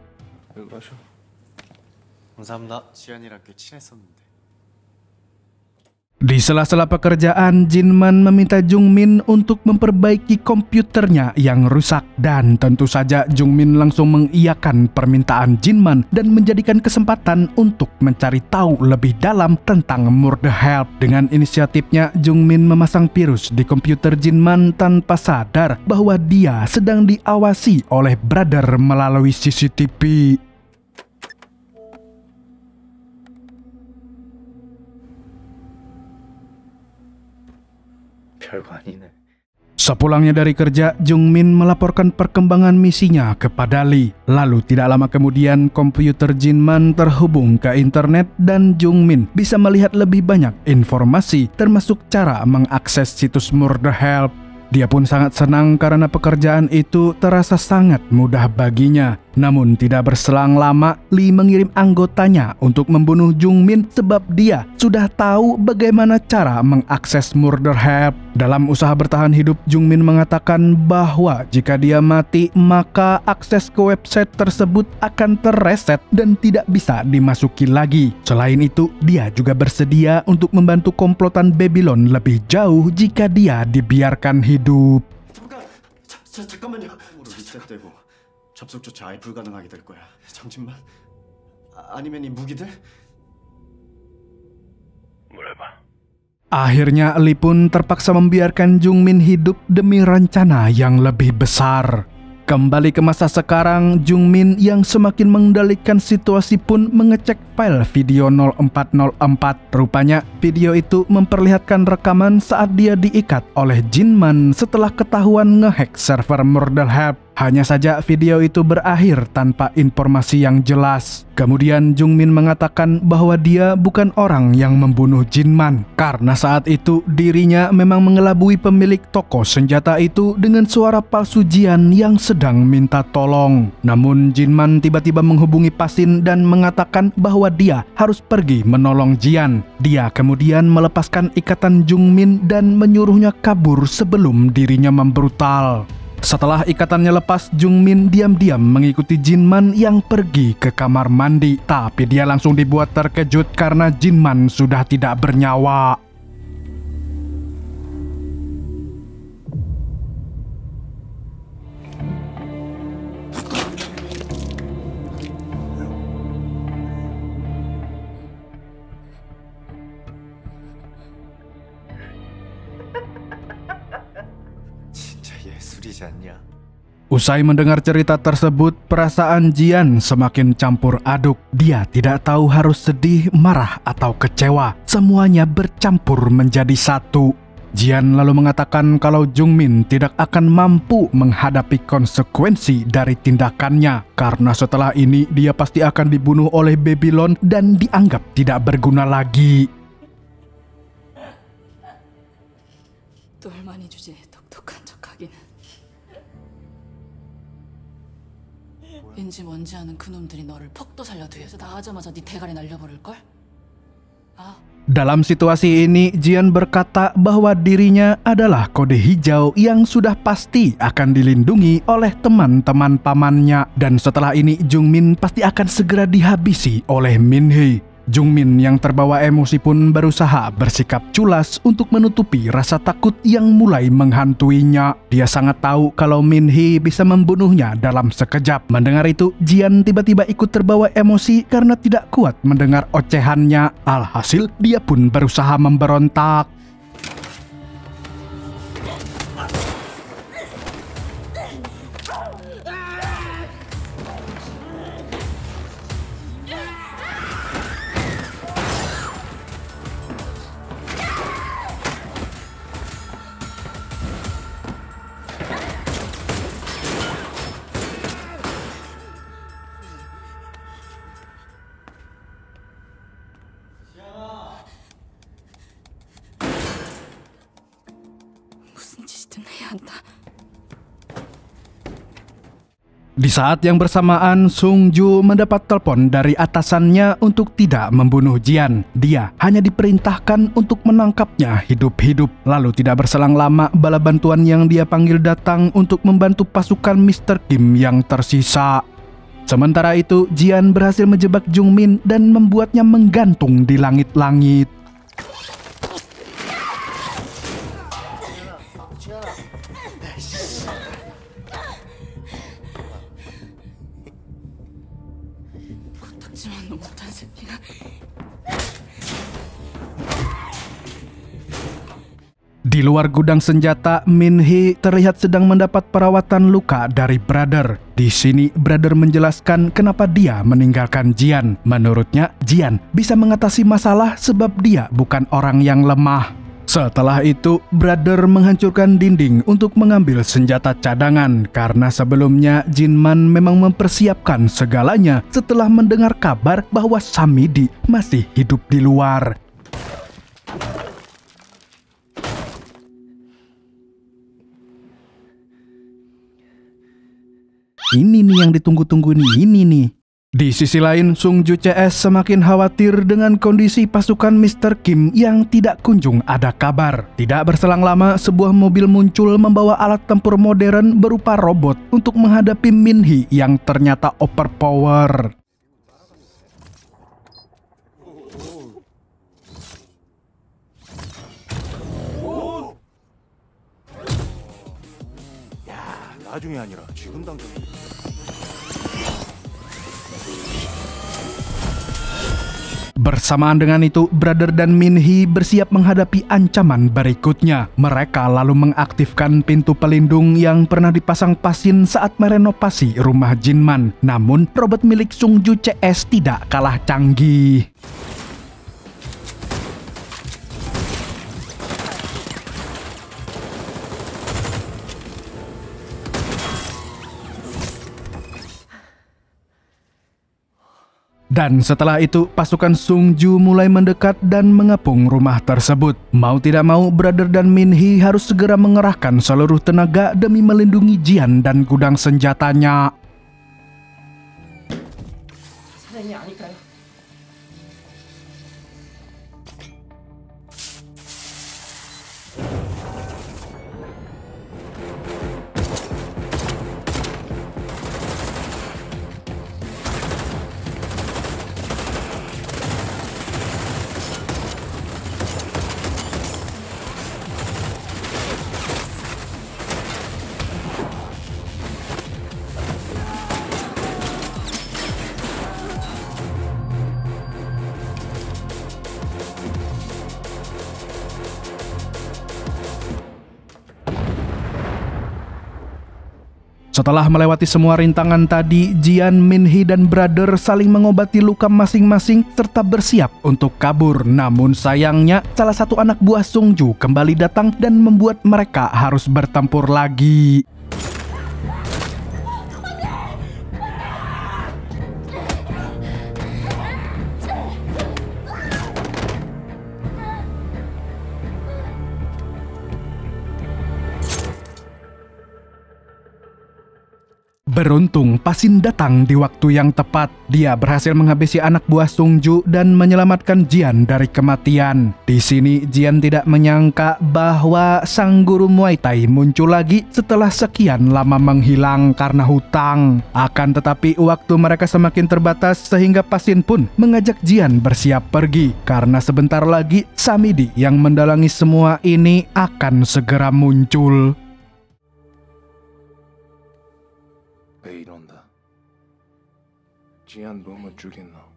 감사합니다. 지안이랑 꽤 친했었는데. Di sela-sela pekerjaan, Jinman meminta Jungmin untuk memperbaiki komputernya yang rusak. Dan tentu saja Jungmin langsung mengiyakan permintaan Jinman dan menjadikan kesempatan untuk mencari tahu lebih dalam tentang Murder Hub. Dengan inisiatifnya, Jungmin memasang virus di komputer Jinman tanpa sadar bahwa dia sedang diawasi oleh brother melalui CCTV. 별거 아니네. Sepulangnya dari kerja, Jungmin melaporkan perkembangan misinya kepada Lee. Lalu tidak lama kemudian, komputer Jinman terhubung ke internet dan Jungmin bisa melihat lebih banyak informasi, termasuk cara mengakses situs Murder Hub. Dia pun sangat senang karena pekerjaan itu terasa sangat mudah baginya. Namun tidak berselang lama, Lee mengirim anggotanya untuk membunuh Jungmin sebab dia sudah tahu bagaimana cara mengakses Murder Hub. Dalam usaha bertahan hidup, Jungmin mengatakan bahwa jika dia mati, maka akses ke website tersebut akan terreset dan tidak bisa dimasuki lagi. Selain itu, dia juga bersedia untuk membantu komplotan Babylon lebih jauh jika dia dibiarkan hidup. 잠깐만요. 리셋되고 접속조차 아예 불가능하게 될 거야. 정진만? 아니면 이 무기들? 뭐래봐. Akhirnya Lee pun terpaksa membiarkan Jungmin hidup demi rencana yang lebih besar. Kembali ke masa sekarang, Jungmin yang semakin mengendalikan situasi pun mengecek file video 0404. Rupanya video itu memperlihatkan rekaman saat dia diikat oleh Jinman setelah ketahuan ngehack server Murder Hub. Hanya saja video itu berakhir tanpa informasi yang jelas. Kemudian Jungmin mengatakan bahwa dia bukan orang yang membunuh Jinman, karena saat itu dirinya memang mengelabui pemilik toko senjata itu dengan suara palsu Jian yang sedang minta tolong. Namun Jinman tiba-tiba menghubungi Pasin dan mengatakan bahwa dia harus pergi menolong Jian. Dia kemudian melepaskan ikatan Jungmin dan menyuruhnya kabur sebelum dirinya membrutal. Setelah ikatannya lepas, Jungmin diam-diam mengikuti Jinman yang pergi ke kamar mandi. Tapi dia langsung dibuat terkejut karena Jinman sudah tidak bernyawa. Usai mendengar cerita tersebut, perasaan Jian semakin campur aduk. Dia tidak tahu harus sedih, marah, atau kecewa. Semuanya bercampur menjadi satu. Jian lalu mengatakan kalau Jungmin tidak akan mampu menghadapi konsekuensi dari tindakannya karena setelah ini dia pasti akan dibunuh oleh Babylon dan dianggap tidak berguna lagi. 똘마니 주제에 독특한 척하기는. 왠지 뭔지 아는 그놈들이 너를 퍽도 살려 뒤에서 나가자마자 네 대가리 날려버릴걸? Dalam situasi ini, Jian berkata bahwa dirinya adalah kode hijau yang sudah pasti akan dilindungi oleh teman-teman pamannya. Dan setelah ini, Jungmin pasti akan segera dihabisi oleh Min-hee. Jungmin yang terbawa emosi pun berusaha bersikap culas untuk menutupi rasa takut yang mulai menghantuinya. Dia sangat tahu kalau Min-hee bisa membunuhnya dalam sekejap. Mendengar itu, Jian tiba-tiba ikut terbawa emosi karena tidak kuat mendengar ocehannya. Alhasil, dia pun berusaha memberontak. Di saat yang bersamaan, Sung Ju mendapat telepon dari atasannya untuk tidak membunuh Jian. Dia hanya diperintahkan untuk menangkapnya hidup-hidup. Lalu tidak berselang lama, bala bantuan yang dia panggil datang untuk membantu pasukan Mr. Kim yang tersisa. Sementara itu, Jian berhasil menjebak Jungmin dan membuatnya menggantung di langit-langit. Di luar gudang senjata, Min-hee terlihat sedang mendapat perawatan luka dari Brother. Di sini, Brother menjelaskan kenapa dia meninggalkan Jian. Menurutnya, Jian bisa mengatasi masalah sebab dia bukan orang yang lemah. Setelah itu, Brother menghancurkan dinding untuk mengambil senjata cadangan karena sebelumnya Jinman memang mempersiapkan segalanya setelah mendengar kabar bahwa Samidi masih hidup di luar. Ini nih yang ditunggu-tunggu nih, ini nih. Di sisi lain, Sung Ju CS semakin khawatir dengan kondisi pasukan Mr. Kim yang tidak kunjung ada kabar. Tidak berselang lama, sebuah mobil muncul membawa alat tempur modern berupa robot untuk menghadapi Min-hee yang ternyata overpower. 나중이 아니라 지금 당장. Bersamaan dengan itu, Brother dan Min-hee bersiap menghadapi ancaman berikutnya. Mereka lalu mengaktifkan pintu pelindung yang pernah dipasang Pasin saat merenovasi rumah Jinman. Namun, robot milik Sung Ju CS tidak kalah canggih. Dan setelah itu, pasukan Sung Ju mulai mendekat dan mengepung rumah tersebut. Mau tidak mau, Brother dan Min-hee harus segera mengerahkan seluruh tenaga demi melindungi Jian dan gudang senjatanya. Setelah melewati semua rintangan tadi, Jian, Min-hee, dan brother saling mengobati luka masing-masing serta bersiap untuk kabur. Namun sayangnya, salah satu anak buah Sung-ju kembali datang dan membuat mereka harus bertempur lagi. Beruntung, Pasin datang di waktu yang tepat. Dia berhasil menghabisi anak buah Sung-ju dan menyelamatkan Jian dari kematian. Di sini, Jian tidak menyangka bahwa sang guru Muay Thai muncul lagi setelah sekian lama menghilang karena hutang. Akan tetapi, waktu mereka semakin terbatas sehingga Pasin pun mengajak Jian bersiap pergi. Karena sebentar lagi, Samidi yang mendalangi semua ini akan segera muncul. 왜 이런다. 지안 너무 죽겠나.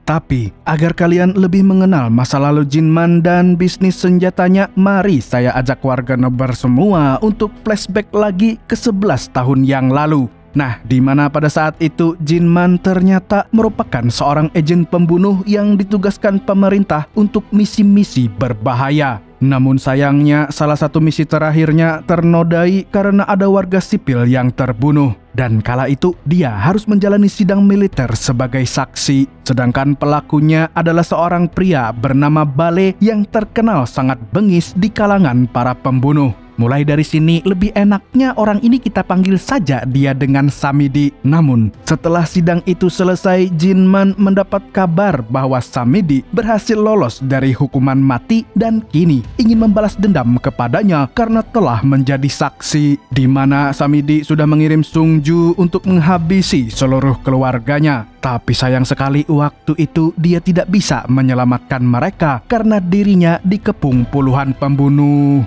Tapi, agar kalian lebih mengenal masa lalu Jinman dan bisnis senjatanya, mari saya ajak warga nobar semua untuk flashback lagi ke 11 tahun yang lalu. Nah, di mana pada saat itu Jinman ternyata merupakan seorang agen pembunuh yang ditugaskan pemerintah untuk misi-misi berbahaya. Namun sayangnya salah satu misi terakhirnya ternodai karena ada warga sipil yang terbunuh. Dan kala itu dia harus menjalani sidang militer sebagai saksi. Sedangkan pelakunya adalah seorang pria bernama Bale yang terkenal sangat bengis di kalangan para pembunuh. Mulai dari sini lebih enaknya orang ini kita panggil saja dia dengan Samidi. Namun setelah sidang itu selesai, Jinman mendapat kabar bahwa Samidi berhasil lolos dari hukuman mati dan kini ingin membalas dendam kepadanya karena telah menjadi saksi. Di mana Samidi sudah mengirim Sung-ju untuk menghabisi seluruh keluarganya. Tapi sayang sekali waktu itu dia tidak bisa menyelamatkan mereka karena dirinya dikepung puluhan pembunuh.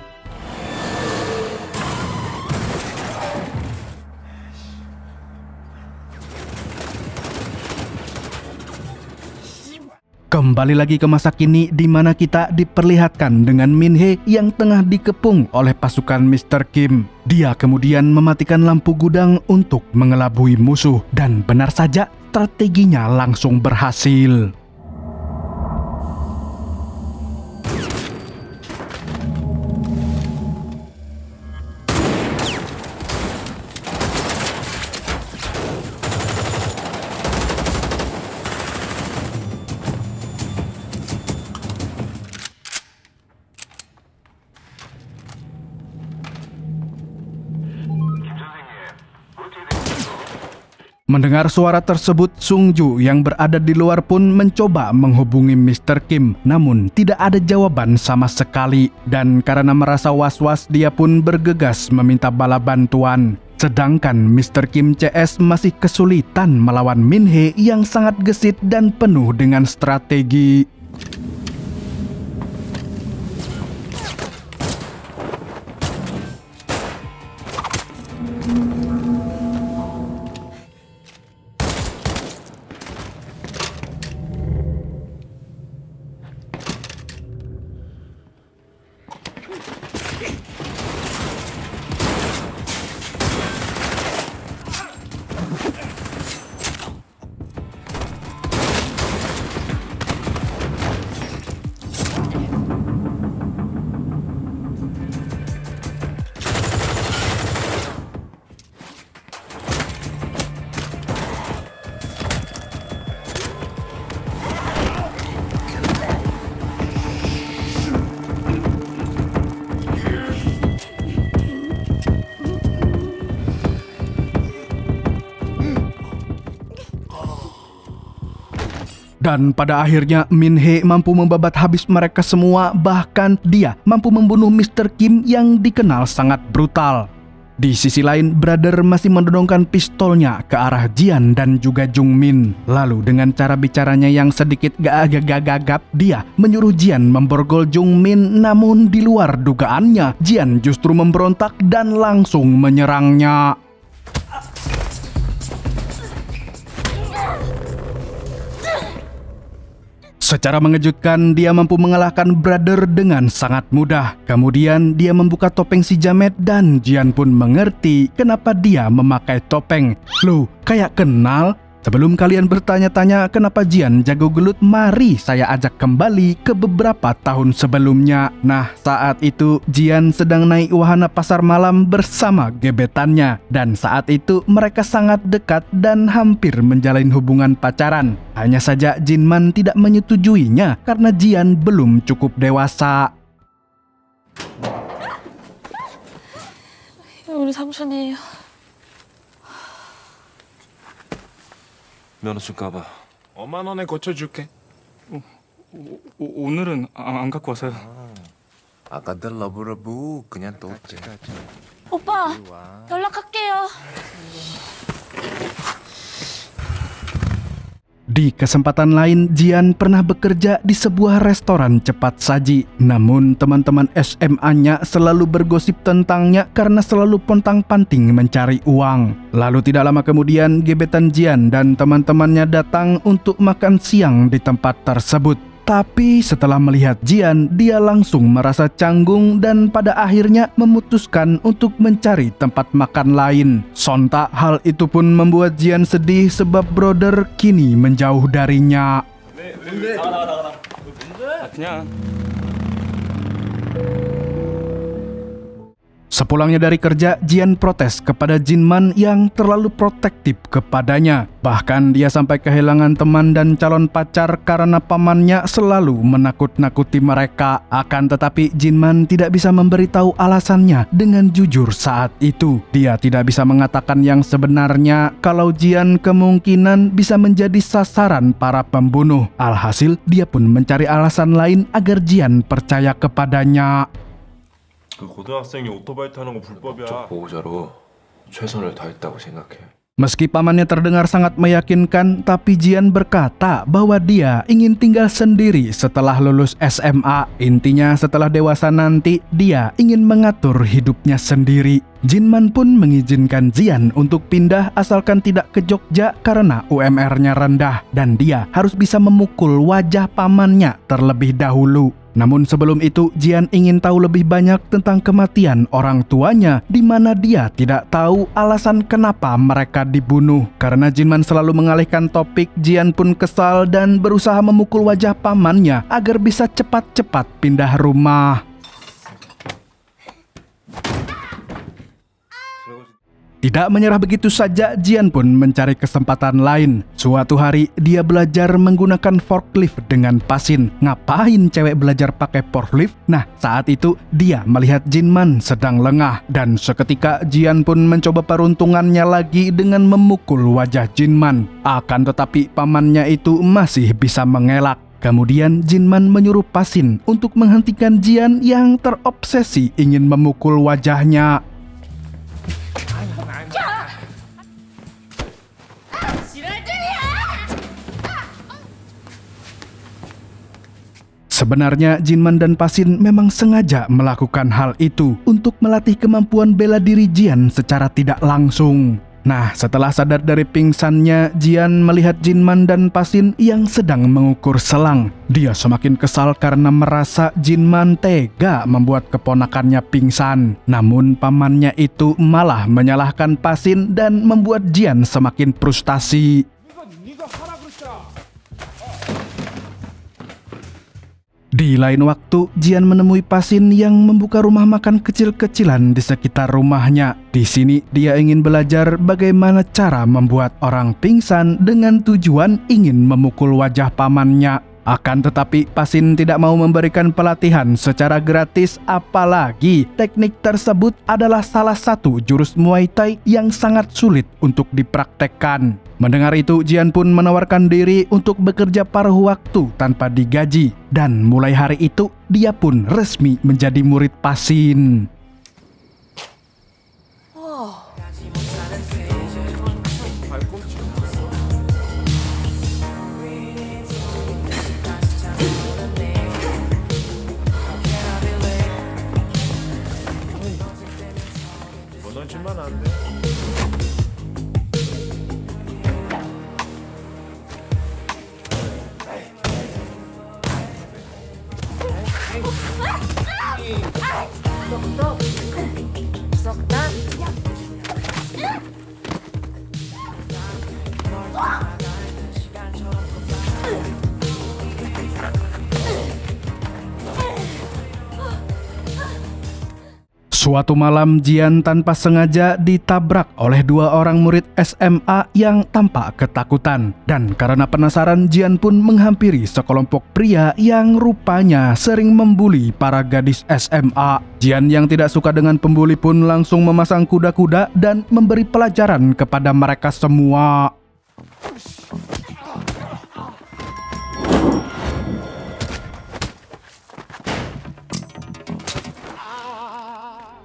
Kembali lagi ke masa kini di mana kita diperlihatkan dengan Min-hee yang tengah dikepung oleh pasukan Mr. Kim. Dia kemudian mematikan lampu gudang untuk mengelabui musuh dan benar saja strateginya langsung berhasil. Mendengar suara tersebut, Sung-ju yang berada di luar pun mencoba menghubungi Mr. Kim, namun tidak ada jawaban sama sekali. Dan karena merasa was-was, dia pun bergegas meminta bala bantuan. Sedangkan Mr. Kim CS masih kesulitan melawan Min-hee yang sangat gesit dan penuh dengan strategi. Dan pada akhirnya Min-hee mampu membabat habis mereka semua, bahkan dia mampu membunuh Mr. Kim yang dikenal sangat brutal. Di sisi lain, brother masih mendodongkan pistolnya ke arah Jian dan juga Jungmin. Lalu dengan cara bicaranya yang sedikit gagap, dia menyuruh Jian memborgol Jungmin, namun di luar dugaannya, Jian justru memberontak dan langsung menyerangnya. Secara mengejutkan, dia mampu mengalahkan Brother dengan sangat mudah. Kemudian dia membuka topeng si Jamet dan Jian pun mengerti kenapa dia memakai topeng. Loh, kayak kenal? Sebelum kalian bertanya-tanya kenapa Jian jago gelut, mari saya ajak kembali ke beberapa tahun sebelumnya. Nah, saat itu Jian sedang naik wahana pasar malam bersama gebetannya. Dan saat itu mereka sangat dekat dan hampir menjalin hubungan pacaran. Hanya saja Jinman tidak menyetujuinya karena Jian belum cukup dewasa. 우리 삼촌이에요. 면허증 까봐. 5만 원에 고쳐줄게. 오늘은 안 갖고 와서요. 아까들 러브러브 그냥 또 올게. 오빠, 연락할게요. Di kesempatan lain, Jian pernah bekerja di sebuah restoran cepat saji. Namun teman-teman SMA-nya selalu bergosip tentangnya karena selalu pontang-panting mencari uang. Lalu tidak lama kemudian, gebetan Jian dan teman-temannya datang untuk makan siang di tempat tersebut. Tapi setelah melihat Jian, dia langsung merasa canggung dan pada akhirnya memutuskan untuk mencari tempat makan lain. Sontak hal itu pun membuat Jian sedih sebab Brother kini menjauh darinya. Sepulangnya dari kerja, Jian protes kepada Jinman yang terlalu protektif kepadanya. Bahkan dia sampai kehilangan teman dan calon pacar karena pamannya selalu menakut-nakuti mereka. Akan tetapi Jinman tidak bisa memberitahu alasannya dengan jujur saat itu. Dia tidak bisa mengatakan yang sebenarnya kalau Jian kemungkinan bisa menjadi sasaran para pembunuh. Alhasil dia pun mencari alasan lain agar Jian percaya kepadanya. 그 고등학생이 오토바이 타는 거 불법이야. 법적 보호자로 최선을 다했다고 생각해. Meski pamannya terdengar sangat meyakinkan, tapi Jian berkata bahwa dia ingin tinggal sendiri setelah lulus SMA. Intinya setelah dewasa nanti, dia ingin mengatur hidupnya sendiri. Jinman pun mengizinkan Jian untuk pindah asalkan tidak ke Jogja karena UMR-nya rendah. Dan dia harus bisa memukul wajah pamannya terlebih dahulu. Namun sebelum itu, Jian ingin tahu lebih banyak tentang kematian orang tuanya, di mana dia tidak tahu alasan kenapa mereka dibunuh. Karena Jinman selalu mengalihkan topik, Jian pun kesal dan berusaha memukul wajah pamannya agar bisa cepat-cepat pindah rumah. Tidak menyerah begitu saja, Jian pun mencari kesempatan lain. Suatu hari, dia belajar menggunakan forklift dengan Pasin. Ngapain cewek belajar pakai forklift? Nah, saat itu dia melihat Jinman sedang lengah. Dan seketika Jian pun mencoba peruntungannya lagi dengan memukul wajah Jinman. Akan tetapi pamannya itu masih bisa mengelak. Kemudian Jinman menyuruh Pasin untuk menghentikan Jian yang terobsesi ingin memukul wajahnya. Sebenarnya Jinman dan Pasin memang sengaja melakukan hal itu untuk melatih kemampuan bela diri Jian secara tidak langsung. Nah, setelah sadar dari pingsannya, Jian melihat Jinman dan Pasin yang sedang mengukur selang. Dia semakin kesal karena merasa Jinman tega membuat keponakannya pingsan. Namun pamannya itu malah menyalahkan Pasin dan membuat Jian semakin frustasi. Di lain waktu, Jian menemui Pasin yang membuka rumah makan kecil-kecilan di sekitar rumahnya. Di sini, dia ingin belajar bagaimana cara membuat orang pingsan dengan tujuan ingin memukul wajah pamannya. Akan tetapi, Pasin tidak mau memberikan pelatihan secara gratis, apalagi teknik tersebut adalah salah satu jurus Muay Thai yang sangat sulit untuk dipraktekkan. Mendengar itu, Jian pun menawarkan diri untuk bekerja paruh waktu tanpa digaji. Dan mulai hari itu, dia pun resmi menjadi murid Pasin. Suatu malam Jian tanpa sengaja ditabrak oleh dua orang murid SMA yang tampak ketakutan. Dan karena penasaran, Jian pun menghampiri sekelompok pria yang rupanya sering membuli para gadis SMA. Jian yang tidak suka dengan pembuli pun langsung memasang kuda-kuda dan memberi pelajaran kepada mereka semua.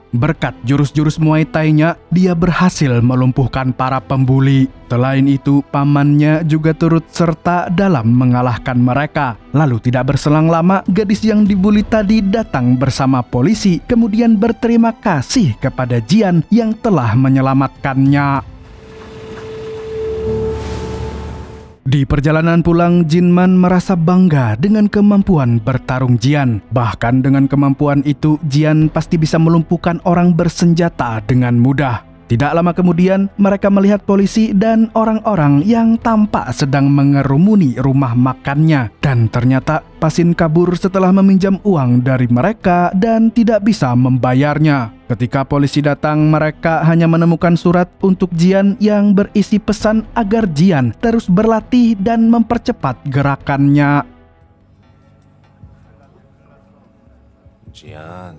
Berkat jurus-jurus Muay Thai-nya, dia berhasil melumpuhkan para pembuli. Selain itu, pamannya juga turut serta dalam mengalahkan mereka. Lalu tidak berselang lama, gadis yang dibuli tadi datang bersama polisi, kemudian berterima kasih kepada Jian yang telah menyelamatkannya. Di perjalanan pulang, Jinman merasa bangga dengan kemampuan bertarung Jian. Bahkan dengan kemampuan itu, Jian pasti bisa melumpuhkan orang bersenjata dengan mudah. Tidak lama kemudian, mereka melihat polisi dan orang-orang yang tampak sedang mengerumuni rumah makannya. Dan ternyata Pasin kabur setelah meminjam uang dari mereka dan tidak bisa membayarnya. Ketika polisi datang, mereka hanya menemukan surat untuk Jian yang berisi pesan agar Jian terus berlatih dan mempercepat gerakannya. Jian,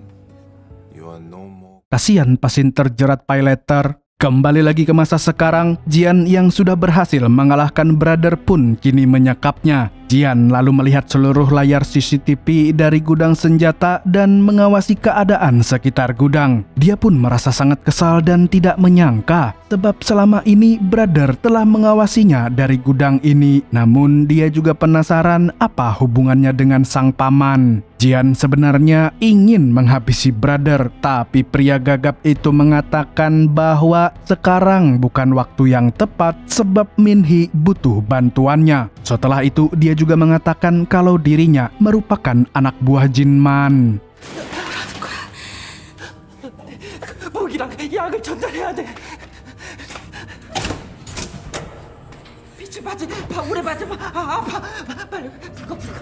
you are no more. Kasihan Pasin terjerat pay letter. Kembali lagi ke masa sekarang, Jian yang sudah berhasil mengalahkan Brother pun kini menyekapnya. Jian lalu melihat seluruh layar CCTV dari gudang senjata dan mengawasi keadaan sekitar gudang. Dia pun merasa sangat kesal dan tidak menyangka sebab selama ini Brother telah mengawasinya dari gudang ini. Namun dia juga penasaran apa hubungannya dengan sang paman. Jian sebenarnya ingin menghabisi Brother, tapi pria gagap itu mengatakan bahwa sekarang bukan waktu yang tepat sebab Minhee butuh bantuannya. Setelah itu dia juga mengatakan kalau dirinya merupakan anak buah Jinman. 무기랑 약을 전달해야 돼. 빛을 받지, 오래 받지 마. 아파. 빨리.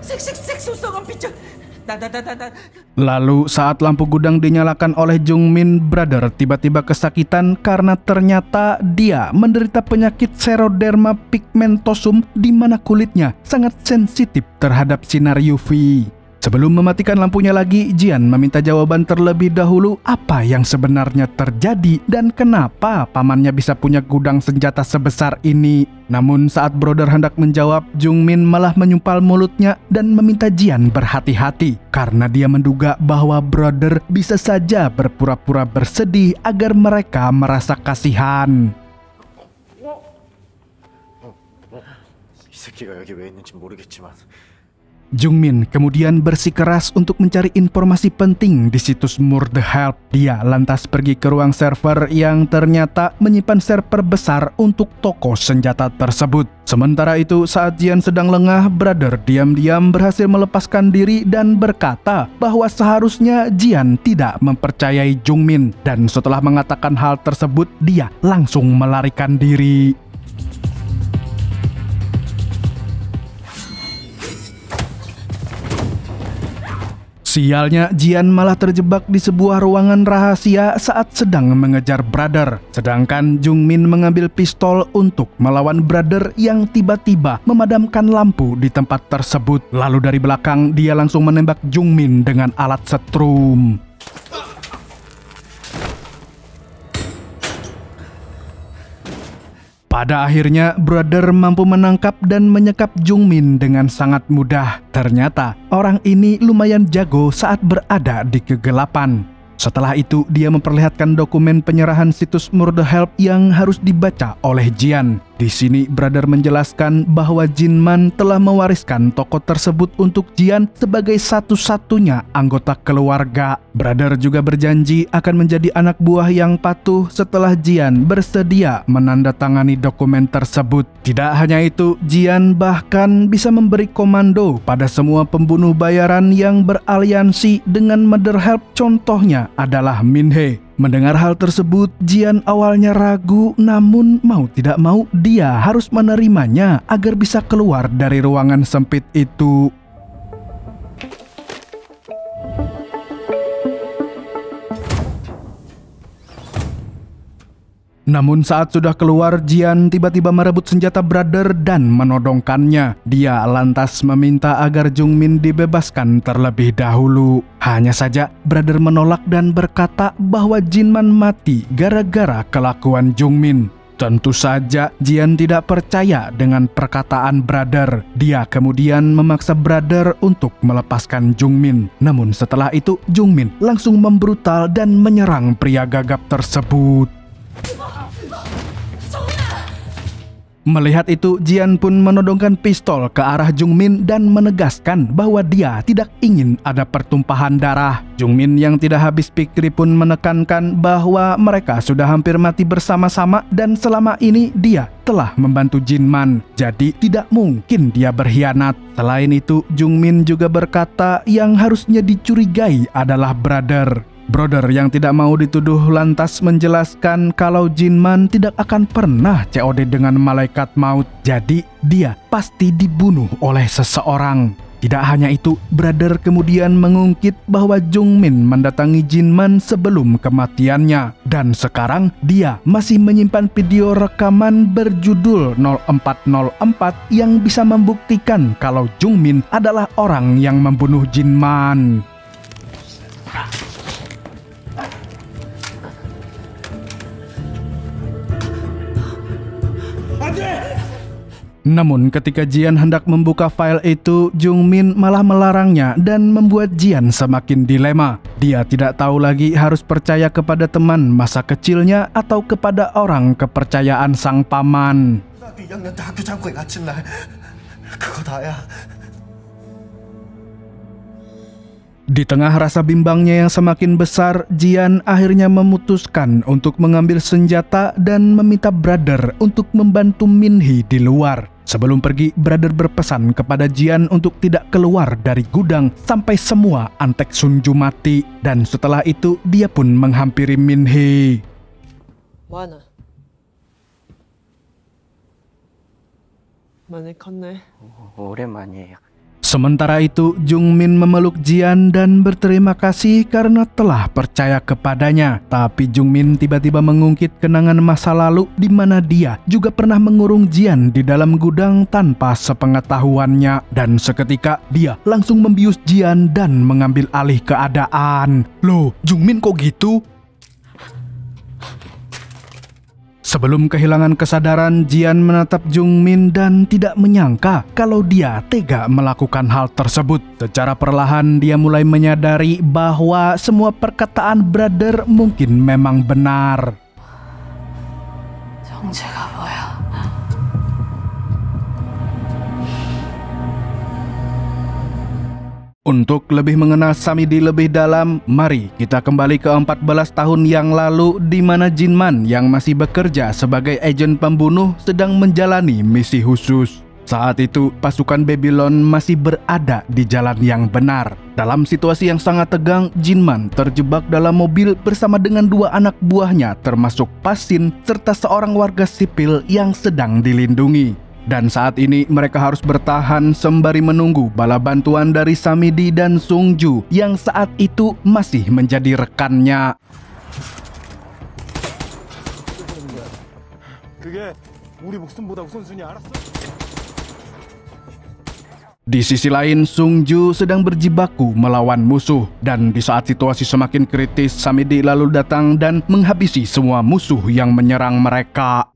색소성은 빛을. Lalu saat lampu gudang dinyalakan oleh Jungmin, Brother tiba-tiba kesakitan karena ternyata dia menderita penyakit seroderma pigmentosum di mana kulitnya sangat sensitif terhadap sinar UV. Sebelum mematikan lampunya lagi, Jian meminta jawaban terlebih dahulu apa yang sebenarnya terjadi dan kenapa pamannya bisa punya gudang senjata sebesar ini. Namun saat Brother hendak menjawab, Jungmin malah menyumpal mulutnya dan meminta Jian berhati-hati karena dia menduga bahwa Brother bisa saja berpura-pura bersedih agar mereka merasa kasihan. 이 새끼가 여기 왜 있는지 모르겠지만 Jungmin kemudian bersikeras untuk mencari informasi penting di situs Murder Help. Dia lantas pergi ke ruang server yang ternyata menyimpan server besar untuk toko senjata tersebut. Sementara itu saat Jian sedang lengah, Brother diam-diam berhasil melepaskan diri dan berkata bahwa seharusnya Jian tidak mempercayai Jungmin. Dan setelah mengatakan hal tersebut, dia langsung melarikan diri. Sialnya, Jian malah terjebak di sebuah ruangan rahasia saat sedang mengejar Brother. Sedangkan Jungmin mengambil pistol untuk melawan Brother yang tiba-tiba memadamkan lampu di tempat tersebut. Lalu dari belakang, dia langsung menembak Jungmin dengan alat setrum. Pada akhirnya, Brother mampu menangkap dan menyekap Jungmin dengan sangat mudah. Ternyata, orang ini lumayan jago saat berada di kegelapan. Setelah itu, dia memperlihatkan dokumen penyerahan situs Murder Help yang harus dibaca oleh Jian. Di sini brother menjelaskan bahwa Jinman telah mewariskan toko tersebut untuk Jian sebagai satu-satunya anggota keluarga. Brother juga berjanji akan menjadi anak buah yang patuh setelah Jian bersedia menandatangani dokumen tersebut. Tidak hanya itu, Jian bahkan bisa memberi komando pada semua pembunuh bayaran yang beraliansi dengan Mother Help, contohnya adalah Min-hee. Mendengar hal tersebut, Jian awalnya ragu, namun mau tidak mau dia harus menerimanya agar bisa keluar dari ruangan sempit itu. Namun saat sudah keluar, Jian tiba-tiba merebut senjata brother dan menodongkannya. Dia lantas meminta agar Jungmin dibebaskan terlebih dahulu. Hanya saja brother menolak dan berkata bahwa Jinman mati gara-gara kelakuan Jungmin. Tentu saja Jian tidak percaya dengan perkataan brother. Dia kemudian memaksa brother untuk melepaskan Jungmin. Namun setelah itu Jungmin langsung membrutal dan menyerang pria gagap tersebut. Melihat itu, Jian pun menodongkan pistol ke arah Jungmin dan menegaskan bahwa dia tidak ingin ada pertumpahan darah. Jungmin yang tidak habis pikir pun menekankan bahwa mereka sudah hampir mati bersama-sama dan selama ini dia telah membantu Jinman, jadi tidak mungkin dia berkhianat. Selain itu, Jungmin juga berkata yang harusnya dicurigai adalah brother. Brother yang tidak mau dituduh lantas menjelaskan kalau Jinman tidak akan pernah COD dengan malaikat maut, jadi dia pasti dibunuh oleh seseorang. Tidak hanya itu, brother kemudian mengungkit bahwa Jungmin mendatangi Jinman sebelum kematiannya, dan sekarang dia masih menyimpan video rekaman berjudul 0404 yang bisa membuktikan kalau Jungmin adalah orang yang membunuh Jinman. Namun ketika Jian hendak membuka file itu, Jungmin malah melarangnya dan membuat Jian semakin dilema. Dia tidak tahu lagi harus percaya kepada teman masa kecilnya atau kepada orang kepercayaan sang paman. Di tengah rasa bimbangnya yang semakin besar, Jian akhirnya memutuskan untuk mengambil senjata dan meminta brother untuk membantu Min-hee di luar. Sebelum pergi, brother berpesan kepada Jian untuk tidak keluar dari gudang sampai semua antek Sunju mati. Dan setelah itu, dia pun menghampiri Min-hee. Mana? Mana 컸네. 오랜만이에요. Sementara itu, Jungmin memeluk Jian dan berterima kasih karena telah percaya kepadanya. Tapi Jungmin tiba-tiba mengungkit kenangan masa lalu di mana dia juga pernah mengurung Jian di dalam gudang tanpa sepengetahuannya. Dan seketika dia langsung membius Jian dan mengambil alih keadaan. Loh, Jungmin kok gitu? Sebelum kehilangan kesadaran, Jian menatap Jungmin dan tidak menyangka kalau dia tega melakukan hal tersebut. Secara perlahan dia mulai menyadari bahwa semua perkataan brother mungkin memang benar. 정체가 뭐야? Untuk lebih mengenal Samidi lebih dalam, mari kita kembali ke 14 tahun yang lalu di mana Jinman yang masih bekerja sebagai agen pembunuh sedang menjalani misi khusus. Saat itu, pasukan Babylon masih berada di jalan yang benar. Dalam situasi yang sangat tegang, Jinman terjebak dalam mobil bersama dengan dua anak buahnya termasuk Pasin serta seorang warga sipil yang sedang dilindungi. Dan saat ini mereka harus bertahan sembari menunggu bala bantuan dari Samidi dan Sungju yang saat itu masih menjadi rekannya. Di sisi lain, Sungju sedang berjibaku melawan musuh. Dan di saat situasi semakin kritis, Samidi lalu datang dan menghabisi semua musuh yang menyerang mereka.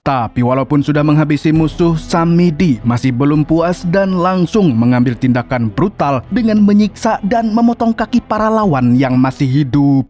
Tapi walaupun sudah menghabisi musuh, Samidi masih belum puas dan langsung mengambil tindakan brutal dengan menyiksa dan memotong kaki para lawan yang masih hidup.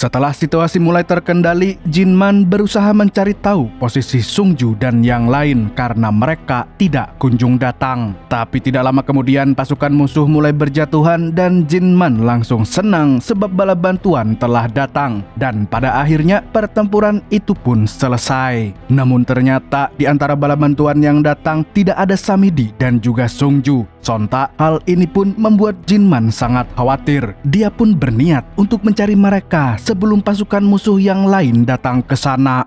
Setelah situasi mulai terkendali, Jinman berusaha mencari tahu posisi Sungju dan yang lain karena mereka tidak kunjung datang. Tapi tidak lama kemudian pasukan musuh mulai berjatuhan dan Jinman langsung senang sebab bala bantuan telah datang. Dan pada akhirnya pertempuran itu pun selesai. Namun ternyata di antara bala bantuan yang datang tidak ada Samidi dan juga Sungju. Sontak hal ini pun membuat Jinman sangat khawatir. Dia pun berniat untuk mencari mereka sebelum pasukan musuh yang lain datang ke sana.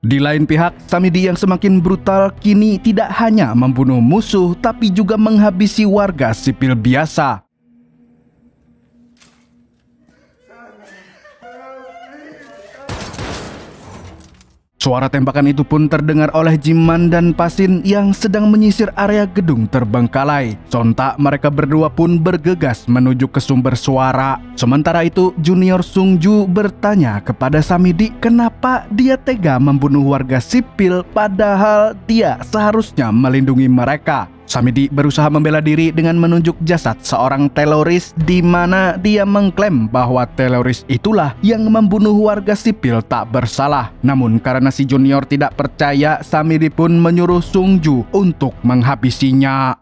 Di lain pihak, Samidi yang semakin brutal kini tidak hanya membunuh musuh tapi juga menghabisi warga sipil biasa. Suara tembakan itu pun terdengar oleh Jinman dan Pasin yang sedang menyisir area gedung terbengkalai. Sontak mereka berdua pun bergegas menuju ke sumber suara. Sementara itu Junior Sungju bertanya kepada Samidi kenapa dia tega membunuh warga sipil padahal dia seharusnya melindungi mereka. Samidi berusaha membela diri dengan menunjuk jasad seorang teroris di mana dia mengklaim bahwa teroris itulah yang membunuh warga sipil tak bersalah. Namun karena si Junior tidak percaya, Samidi pun menyuruh Sungju untuk menghabisinya.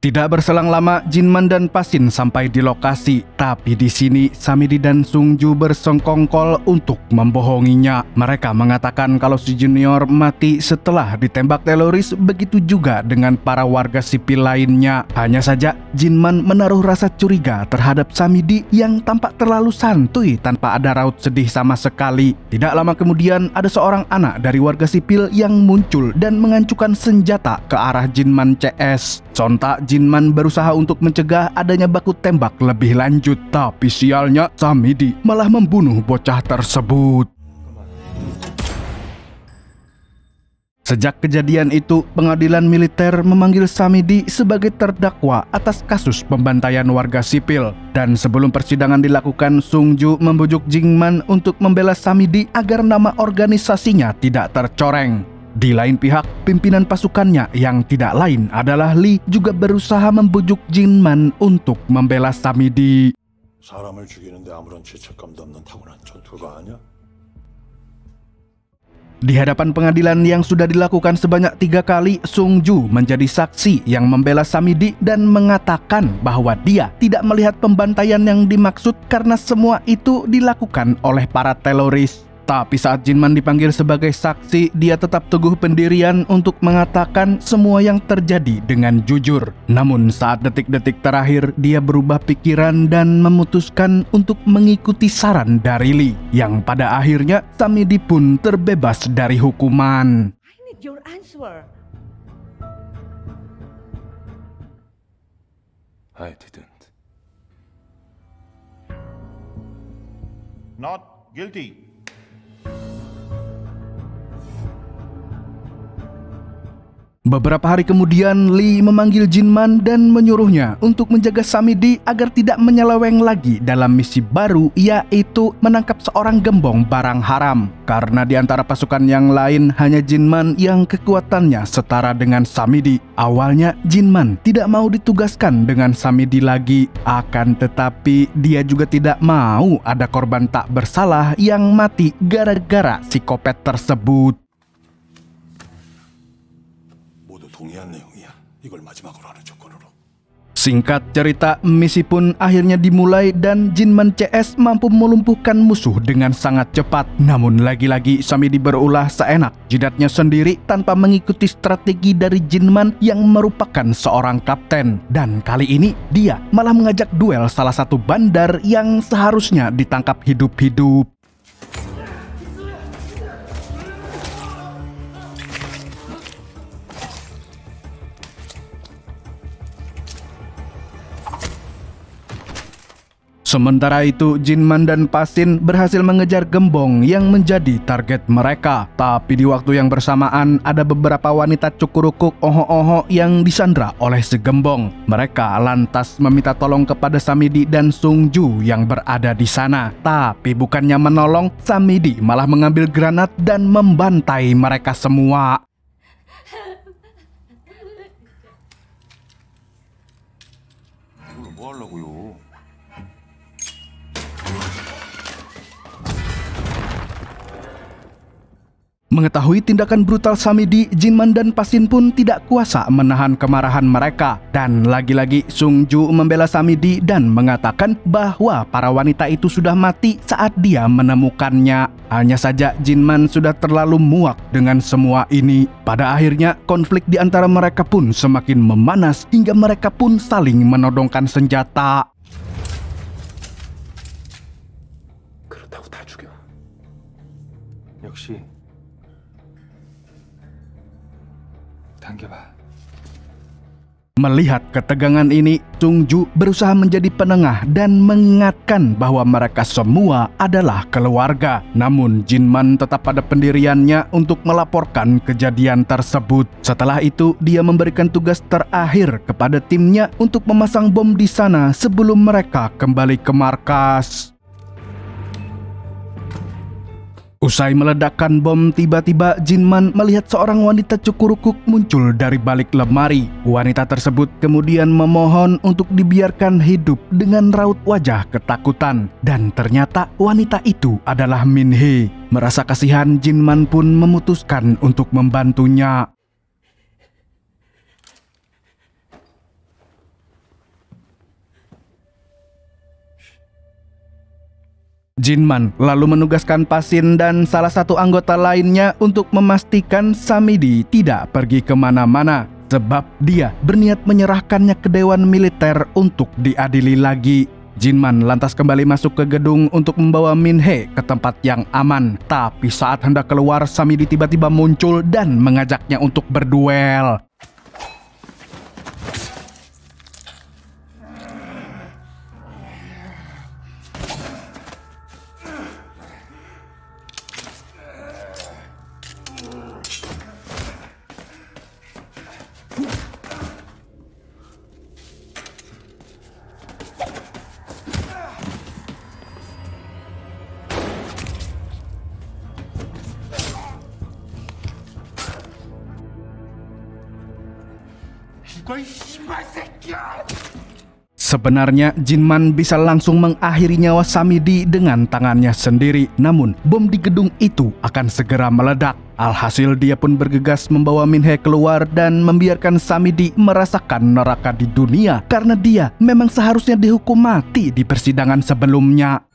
Tidak berselang lama, Jinman dan Pasin sampai di lokasi. Tapi di sini Samidi dan Sungju bersengkongkol untuk membohonginya. Mereka mengatakan kalau si Junior mati setelah ditembak teroris, begitu juga dengan para warga sipil lainnya. Hanya saja Jinman menaruh rasa curiga terhadap Samidi yang tampak terlalu santuy tanpa ada raut sedih sama sekali. Tidak lama kemudian ada seorang anak dari warga sipil yang muncul dan mengancurkan senjata ke arah Jinman CS. Sontak Jinman berusaha untuk mencegah adanya baku tembak lebih lanjut, tapi sialnya Samidi malah membunuh bocah tersebut. Sejak kejadian itu, pengadilan militer memanggil Samidi sebagai terdakwa atas kasus pembantaian warga sipil. Dan sebelum persidangan dilakukan, Sungju membujuk Jinman untuk membela Samidi agar nama organisasinya tidak tercoreng. Di lain pihak, pimpinan pasukannya yang tidak lain adalah Lee juga berusaha membujuk Jinman untuk membela Samidi. 사람을 죽이는데 아무런 죄책감도 없는 타고난 전투가 아니야? Di hadapan pengadilan yang sudah dilakukan sebanyak 3 kali, Sungju menjadi saksi yang membela Samidi dan mengatakan bahwa dia tidak melihat pembantaian yang dimaksud karena semua itu dilakukan oleh para teroris. Tapi saat Jinman dipanggil sebagai saksi, dia tetap teguh pendirian untuk mengatakan semua yang terjadi dengan jujur. Namun saat detik-detik terakhir, dia berubah pikiran dan memutuskan untuk mengikuti saran dari Lee, yang pada akhirnya Samidi pun terbebas dari hukuman. I need your answer. I didn't. Not guilty. Beberapa hari kemudian, Lee memanggil Jinman dan menyuruhnya untuk menjaga Samidi agar tidak menyeleweng lagi dalam misi baru, yaitu menangkap seorang gembong barang haram. Karena di antara pasukan yang lain hanya Jinman yang kekuatannya setara dengan Samidi. Awalnya Jinman tidak mau ditugaskan dengan Samidi lagi, akan tetapi dia juga tidak mau ada korban tak bersalah yang mati gara-gara psikopat tersebut. Singkat cerita, misi pun akhirnya dimulai dan Jinman CS mampu melumpuhkan musuh dengan sangat cepat. Namun lagi-lagi Samidi berulah seenak jidatnya sendiri tanpa mengikuti strategi dari Jinman yang merupakan seorang kapten. Dan kali ini dia malah mengajak duel salah satu bandar yang seharusnya ditangkap hidup-hidup. Sementara itu, Jinman dan Pasin berhasil mengejar gembong yang menjadi target mereka. Tapi di waktu yang bersamaan, ada beberapa wanita cukurukuk oho-oho yang disandra oleh si gembong. Mereka lantas meminta tolong kepada Samidi dan Sungju yang berada di sana. Tapi bukannya menolong, Samidi malah mengambil granat dan membantai mereka semua. 뭐 하려고요? Mengetahui tindakan brutal Samidi, Jinman dan Pasin pun tidak kuasa menahan kemarahan mereka. Dan lagi-lagi Sung Ju membela Samidi dan mengatakan bahwa para wanita itu sudah mati saat dia menemukannya. Hanya saja Jinman sudah terlalu muak dengan semua ini. Pada akhirnya konflik di antara mereka pun semakin memanas hingga mereka pun saling menodongkan senjata. 그렇다고 다 죽여. 역시 당겨봐. Melihat ketegangan ini, Sung Ju berusaha menjadi penengah dan mengingatkan bahwa mereka semua adalah keluarga. Namun Jinman tetap pada pendiriannya untuk melaporkan kejadian tersebut. Setelah itu, dia memberikan tugas terakhir kepada timnya untuk memasang bom di sana sebelum mereka kembali ke markas. Usai meledakkan bom, tiba-tiba Jinman melihat seorang wanita cukurukuk muncul dari balik lemari. Wanita tersebut kemudian memohon untuk dibiarkan hidup dengan raut wajah ketakutan. Dan ternyata wanita itu adalah Min Hee. Merasa kasihan, Jinman pun memutuskan untuk membantunya. Jinman lalu menugaskan Pasin dan salah satu anggota lainnya untuk memastikan Samidi tidak pergi kemana-mana, sebab dia berniat menyerahkannya ke Dewan Militer untuk diadili lagi. Jinman lantas kembali masuk ke gedung untuk membawa Min Hee ke tempat yang aman. Tapi saat hendak keluar, Samidi tiba-tiba muncul dan mengajaknya untuk berduel. Sebenarnya Jinman bisa langsung mengakhiri nyawa Samidi dengan tangannya sendiri. Namun bom di gedung itu akan segera meledak. Alhasil dia pun bergegas membawa Min Hee keluar dan membiarkan Samidi merasakan neraka di dunia karena dia memang seharusnya dihukum mati di persidangan sebelumnya.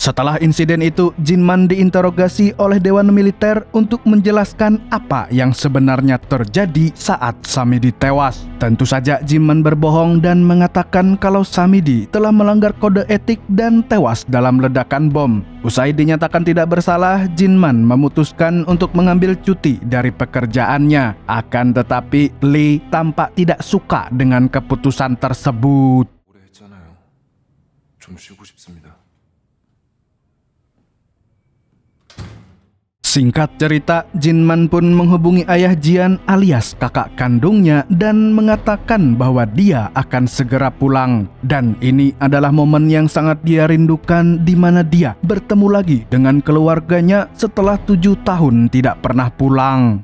Setelah insiden itu, Jinman diinterogasi oleh Dewan Militer untuk menjelaskan apa yang sebenarnya terjadi saat Samidi tewas. Tentu saja Jinman berbohong dan mengatakan kalau Samidi telah melanggar kode etik dan tewas dalam ledakan bom. Usai dinyatakan tidak bersalah, Jinman memutuskan untuk mengambil cuti dari pekerjaannya. Akan tetapi Lee tampak tidak suka dengan keputusan tersebut. Singkat cerita, Jinman pun menghubungi ayah Jian alias kakak kandungnya dan mengatakan bahwa dia akan segera pulang. Dan ini adalah momen yang sangat dia rindukan, di mana dia bertemu lagi dengan keluarganya setelah 7 tahun tidak pernah pulang.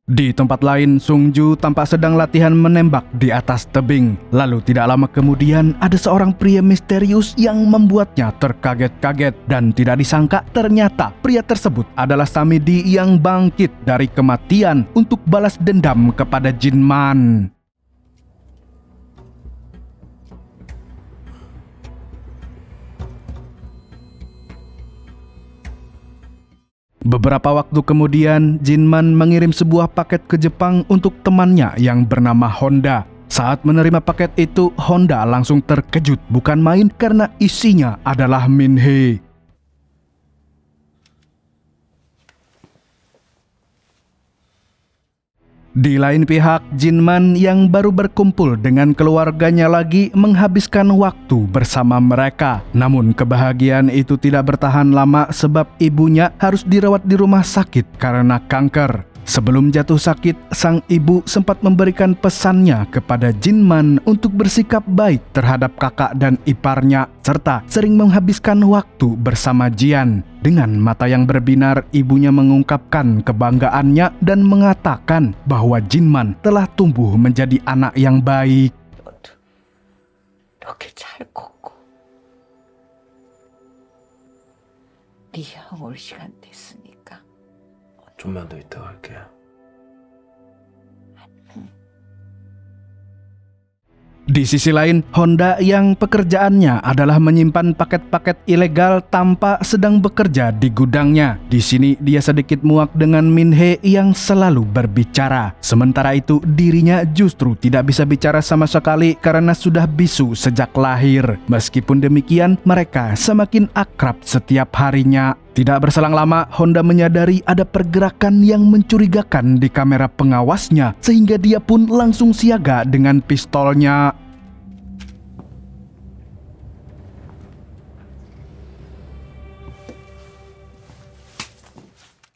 Di tempat lain, Sung Ju tampak sedang latihan menembak di atas tebing. Lalu tidak lama kemudian ada seorang pria misterius yang membuatnya terkaget-kaget. Dan tidak disangka ternyata pria tersebut adalah Samidi yang bangkit dari kematian untuk balas dendam kepada Jinman. Beberapa waktu kemudian, Jinman mengirim sebuah paket ke Jepang untuk temannya yang bernama Honda. Saat menerima paket itu, Honda langsung terkejut bukan main karena isinya adalah Min Hee. Di lain pihak, Jinman yang baru berkumpul dengan keluarganya lagi menghabiskan waktu bersama mereka. Namun kebahagiaan itu tidak bertahan lama sebab ibunya harus dirawat di rumah sakit karena kanker. Sebelum jatuh sakit, sang ibu sempat memberikan pesannya kepada Jinman untuk bersikap baik terhadap kakak dan iparnya, serta sering menghabiskan waktu bersama Jian. Dengan mata yang berbinar, ibunya mengungkapkan kebanggaannya dan mengatakan bahwa Jinman telah tumbuh menjadi anak yang baik. 이렇게 잘 컸고 리아 올 시간 됐으니까 좀만 더 있다 갈게요. Di sisi lain, Honda yang pekerjaannya adalah menyimpan paket-paket ilegal tanpa sedang bekerja di gudangnya. Di sini dia sedikit muak dengan Min-hee yang selalu berbicara. Sementara itu, dirinya justru tidak bisa bicara sama sekali karena sudah bisu sejak lahir. Meskipun demikian, mereka semakin akrab setiap harinya. Tidak berselang lama, Honda menyadari ada pergerakan yang mencurigakan di kamera pengawasnya, sehingga dia pun langsung siaga dengan pistolnya.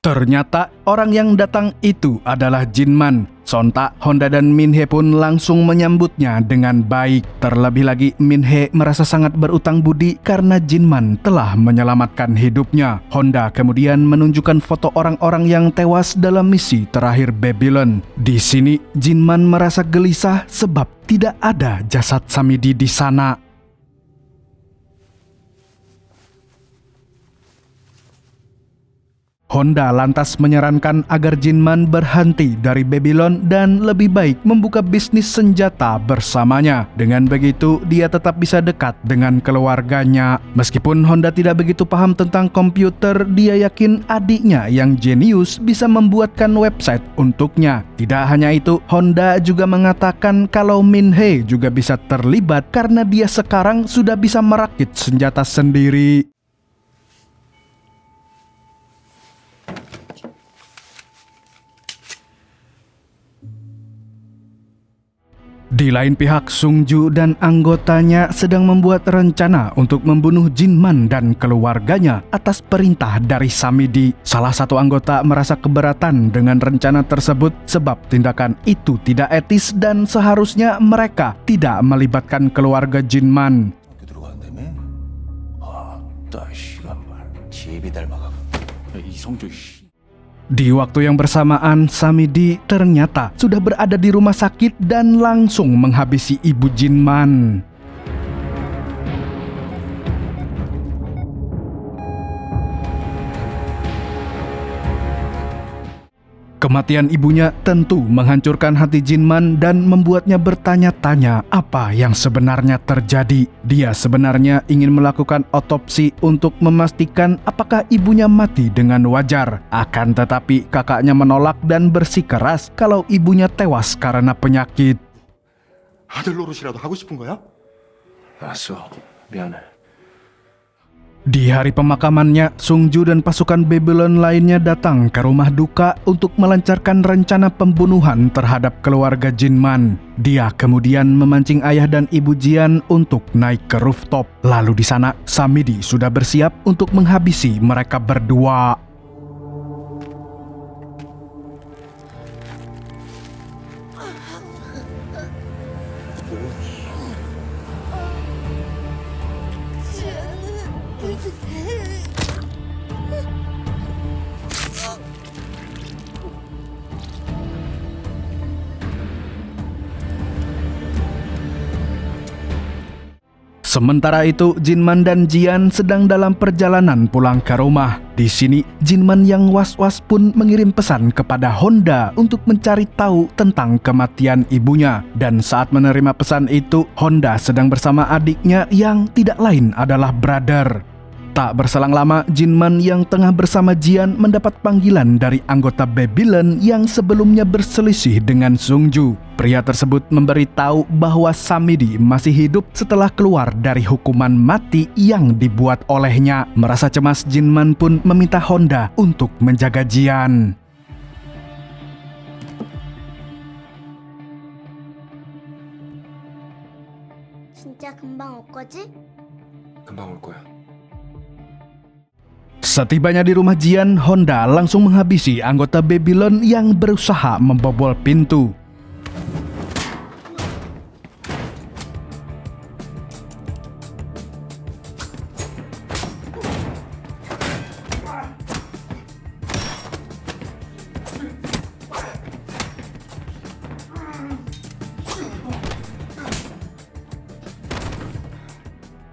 Ternyata orang yang datang itu adalah Jinman. Sontak, Honda dan Min-hee pun langsung menyambutnya dengan baik. Terlebih lagi, Min-hee merasa sangat berutang budi karena Jinman telah menyelamatkan hidupnya. Honda kemudian menunjukkan foto orang-orang yang tewas dalam misi terakhir Babylon. Di sini, Jinman merasa gelisah sebab tidak ada jasad Samidi di sana. Honda lantas menyarankan agar Jinman berhenti dari Babylon dan lebih baik membuka bisnis senjata bersamanya. Dengan begitu, dia tetap bisa dekat dengan keluarganya. Meskipun Honda tidak begitu paham tentang komputer, dia yakin adiknya yang jenius bisa membuatkan website untuknya. Tidak hanya itu, Honda juga mengatakan kalau Min-hee juga bisa terlibat karena dia sekarang sudah bisa merakit senjata sendiri. Di lain pihak, Sungju dan anggotanya sedang membuat rencana untuk membunuh Jinman dan keluarganya atas perintah dari Samidi. Salah satu anggota merasa keberatan dengan rencana tersebut sebab tindakan itu tidak etis dan seharusnya mereka tidak melibatkan keluarga Jinman. Di waktu yang bersamaan, Samidi ternyata sudah berada di rumah sakit dan langsung menghabisi ibu Jinman. Kematian ibunya tentu menghancurkan hati Jinman dan membuatnya bertanya-tanya apa yang sebenarnya terjadi. Dia sebenarnya ingin melakukan otopsi untuk memastikan apakah ibunya mati dengan wajar. Akan tetapi kakaknya menolak dan bersikeras kalau ibunya tewas karena penyakit. 아들 노릇이라도 하고 싶은 거야? 알았어. 미안해. Di hari pemakamannya, Sungju dan pasukan Babylon lainnya datang ke rumah duka untuk melancarkan rencana pembunuhan terhadap keluarga Jinman. Dia kemudian memancing ayah dan ibu Jian untuk naik ke rooftop. Lalu di sana, Samidi sudah bersiap untuk menghabisi mereka berdua. Sementara itu, Jinman dan Jian sedang dalam perjalanan pulang ke rumah. Di sini, Jinman yang was-was pun mengirim pesan kepada Honda untuk mencari tahu tentang kematian ibunya. Dan saat menerima pesan itu, Honda sedang bersama adiknya yang tidak lain adalah Brother. Tak berselang lama, Jinman yang tengah bersama Jian mendapat panggilan dari anggota Babylon yang sebelumnya berselisih dengan Sungju. Pria tersebut memberitahu bahwa Samidi masih hidup setelah keluar dari hukuman mati yang dibuat olehnya. Merasa cemas, Jinman pun meminta Honda untuk menjaga Jian. 진짜 금방 올 거지? 금방 올 거야. Setibanya di rumah Jian, Honda langsung menghabisi anggota Babylon yang berusaha membobol pintu.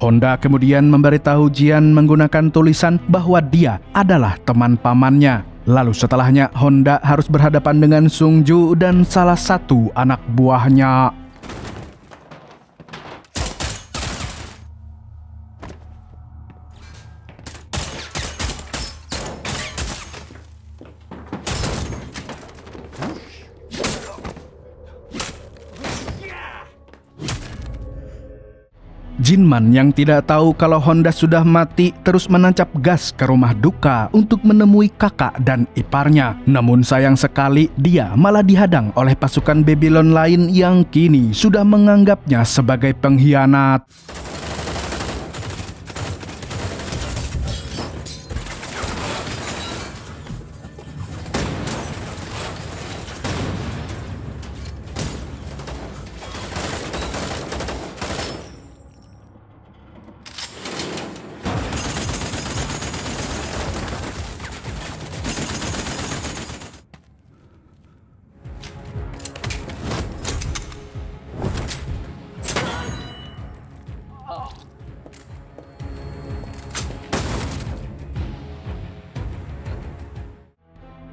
Honda kemudian memberitahu Jian menggunakan tulisan bahwa dia adalah teman pamannya. Lalu setelahnya Honda harus berhadapan dengan Sung Ju dan salah satu anak buahnya. Jinman yang tidak tahu kalau Honda sudah mati terus menancap gas ke rumah duka untuk menemui kakak dan iparnya. Namun sayang sekali dia malah dihadang oleh pasukan Babylon lain yang kini sudah menganggapnya sebagai pengkhianat.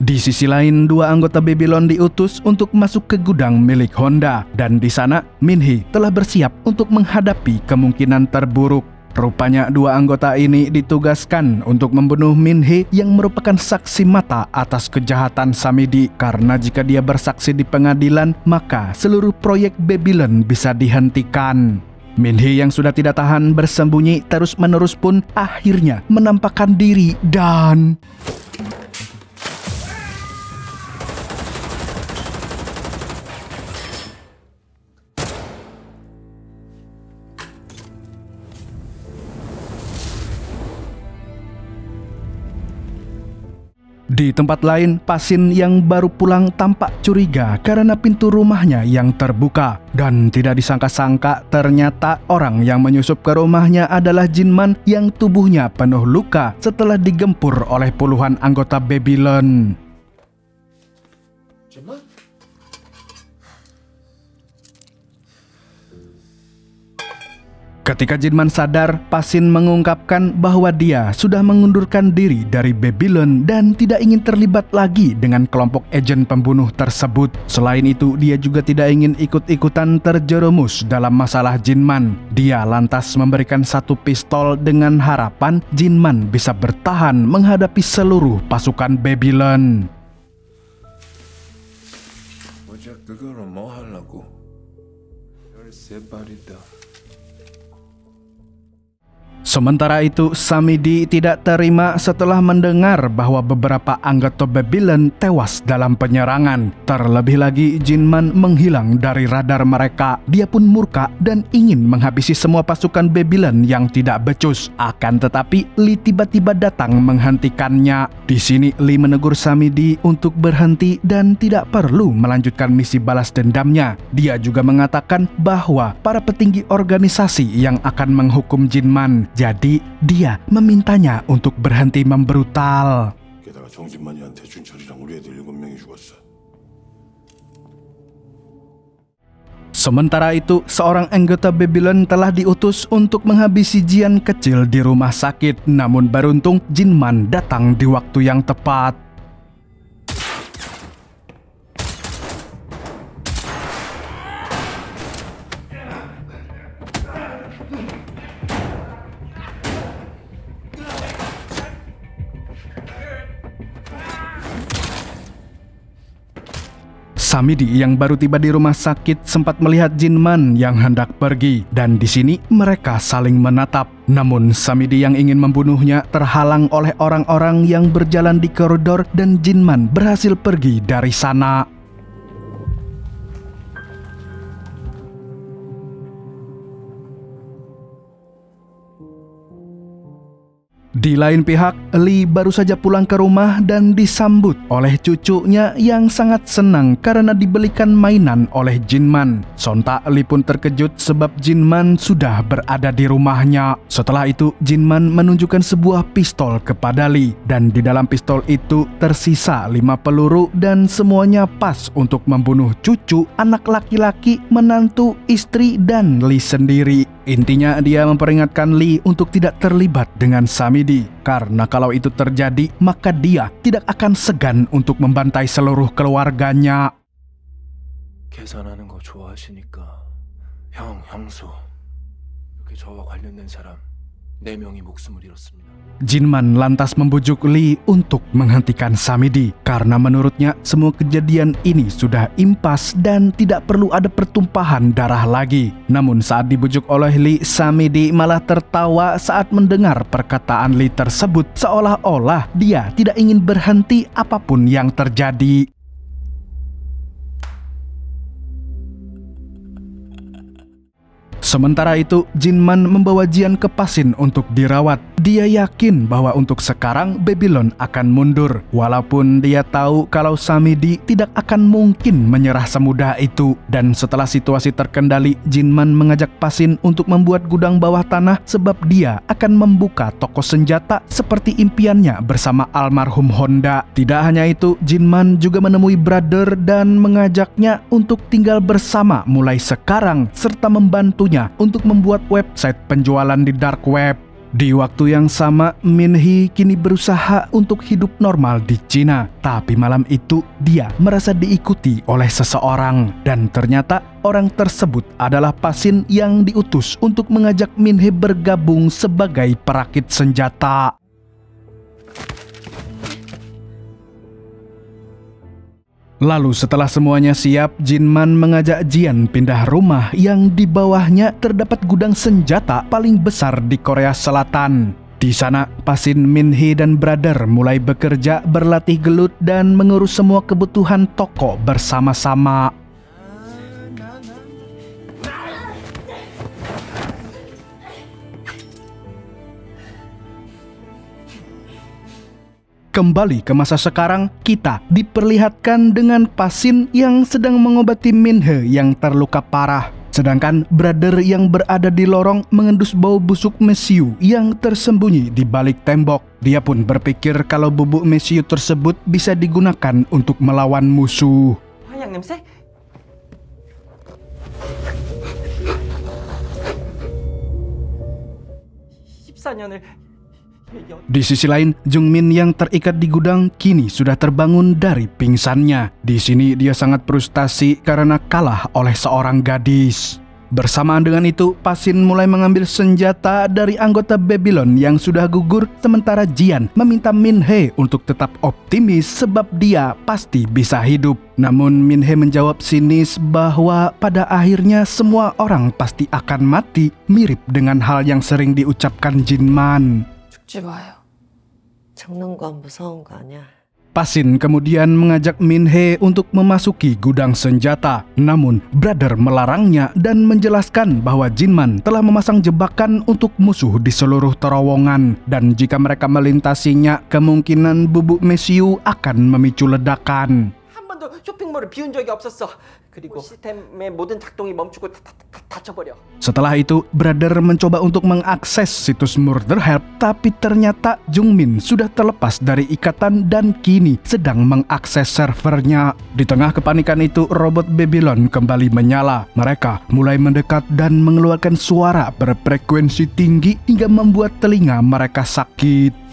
Di sisi lain, dua anggota Babylon diutus untuk masuk ke gudang milik Honda, dan di sana Min-hee telah bersiap untuk menghadapi kemungkinan terburuk. Rupanya dua anggota ini ditugaskan untuk membunuh Min-hee yang merupakan saksi mata atas kejahatan Samidi, karena jika dia bersaksi di pengadilan, maka seluruh proyek Babylon bisa dihentikan. Min-hee yang sudah tidak tahan bersembunyi terus-menerus pun akhirnya menampakkan diri dan... Di tempat lain, Pasin yang baru pulang tampak curiga karena pintu rumahnya yang terbuka. Dan tidak disangka-sangka ternyata orang yang menyusup ke rumahnya adalah Jinman yang tubuhnya penuh luka setelah digempur oleh puluhan anggota Babylon. Ketika Jinman sadar, Pasin mengungkapkan bahwa dia sudah mengundurkan diri dari Babylon dan tidak ingin terlibat lagi dengan kelompok agen pembunuh tersebut. Selain itu, dia juga tidak ingin ikut-ikutan terjerumus dalam masalah Jinman. Dia lantas memberikan satu pistol dengan harapan Jinman bisa bertahan menghadapi seluruh pasukan Babylon. Sementara itu, Samidi tidak terima setelah mendengar bahwa beberapa anggota Babylon tewas dalam penyerangan. Terlebih lagi, Jinman menghilang dari radar mereka. Dia pun murka dan ingin menghabisi semua pasukan Babylon yang tidak becus. Akan tetapi, Lee tiba-tiba datang menghentikannya. Di sini, Lee menegur Samidi untuk berhenti dan tidak perlu melanjutkan misi balas dendamnya. Dia juga mengatakan bahwa para petinggi organisasi yang akan menghukum Jinman. Jadi, dia memintanya untuk berhenti membrutal. Sementara itu, seorang anggota Babylon telah diutus untuk menghabisi Jian kecil di rumah sakit. Namun beruntung, Jinman datang di waktu yang tepat. Samidi yang baru tiba di rumah sakit sempat melihat Jinman yang hendak pergi, dan di sini mereka saling menatap. Namun Samidi yang ingin membunuhnya terhalang oleh orang-orang yang berjalan di koridor dan Jinman berhasil pergi dari sana. Di lain pihak, Lee baru saja pulang ke rumah dan disambut oleh cucunya yang sangat senang karena dibelikan mainan oleh Jinman. Sontak Lee pun terkejut sebab Jinman sudah berada di rumahnya. Setelah itu, Jinman menunjukkan sebuah pistol kepada Lee dan di dalam pistol itu tersisa 5 peluru dan semuanya pas untuk membunuh cucu, anak laki-laki, menantu, istri, dan Lee sendiri. Intinya dia memperingatkan Lee untuk tidak terlibat dengan Samidi, karena kalau itu terjadi maka dia tidak akan segan untuk membantai seluruh keluarganya. 계산하는 거 좋아하시니까 형, 형수 이렇게 저와 관련된 사람 4명이 목숨을 잃었습니다. Jinman lantas membujuk Lee untuk menghentikan Samidi karena menurutnya semua kejadian ini sudah impas dan tidak perlu ada pertumpahan darah lagi. Namun saat dibujuk oleh Lee, Samidi malah tertawa saat mendengar perkataan Lee tersebut, seolah-olah dia tidak ingin berhenti apapun yang terjadi. Sementara itu, Jinman membawa Jian ke Pasin untuk dirawat. Dia yakin bahwa untuk sekarang Babylon akan mundur, walaupun dia tahu kalau Samidi tidak akan mungkin menyerah semudah itu. Dan setelah situasi terkendali, Jinman mengajak Pasin untuk membuat gudang bawah tanah sebab dia akan membuka toko senjata seperti impiannya bersama almarhum Honda. Tidak hanya itu, Jinman juga menemui Brother dan mengajaknya untuk tinggal bersama mulai sekarang serta membantunya untuk membuat website penjualan di dark web. Di waktu yang sama, Min Hee kini berusaha untuk hidup normal di Cina. Tapi malam itu dia merasa diikuti oleh seseorang. Dan ternyata orang tersebut adalah Pasin yang diutus untuk mengajak Min Hee bergabung sebagai perakit senjata. Lalu setelah semuanya siap, Jinman mengajak Jian pindah rumah yang di bawahnya terdapat gudang senjata paling besar di Korea Selatan. Di sana, Pasin, Min Hee, dan Brother mulai bekerja, berlatih gelut, dan mengurus semua kebutuhan toko bersama-sama. Kembali ke masa sekarang, kita diperlihatkan dengan Pasin yang sedang mengobati Min Hee yang terluka parah. Sedangkan Brother yang berada di lorong mengendus bau busuk mesiu yang tersembunyi di balik tembok. Dia pun berpikir kalau bubuk mesiu tersebut bisa digunakan untuk melawan musuh. 화약 냄새? Di sisi lain, Jung Min yang terikat di gudang kini sudah terbangun dari pingsannya. Di sini dia sangat frustasi karena kalah oleh seorang gadis. Bersamaan dengan itu, Pasin mulai mengambil senjata dari anggota Babylon yang sudah gugur, sementara Jian meminta Min Hee untuk tetap optimis sebab dia pasti bisa hidup. Namun Min Hee menjawab sinis bahwa pada akhirnya semua orang pasti akan mati, mirip dengan hal yang sering diucapkan Jinman. 죽지 마요. 장난감 무서운 거 아니야. Pasin kemudian mengajak Min Hee untuk memasuki gudang senjata. Namun Brother melarangnya dan menjelaskan bahwa Jinman telah memasang jebakan untuk musuh di seluruh terowongan. Dan jika mereka melintasinya, kemungkinan bubuk mesiu akan memicu ledakan. 한 번도 쇼핑몰을 비운 적이 없었어. 그리고 시스템의 모든 작동이 멈추고 닫혀버려. Setelah itu, Brother mencoba untuk mengakses situs Murder Help, tapi ternyata Jung Min sudah terlepas dari ikatan dan kini sedang mengakses servernya. Di tengah kepanikan itu, robot Babylon kembali menyala. Mereka mulai mendekat dan mengeluarkan suara berfrekuensi tinggi hingga membuat telinga mereka sakit.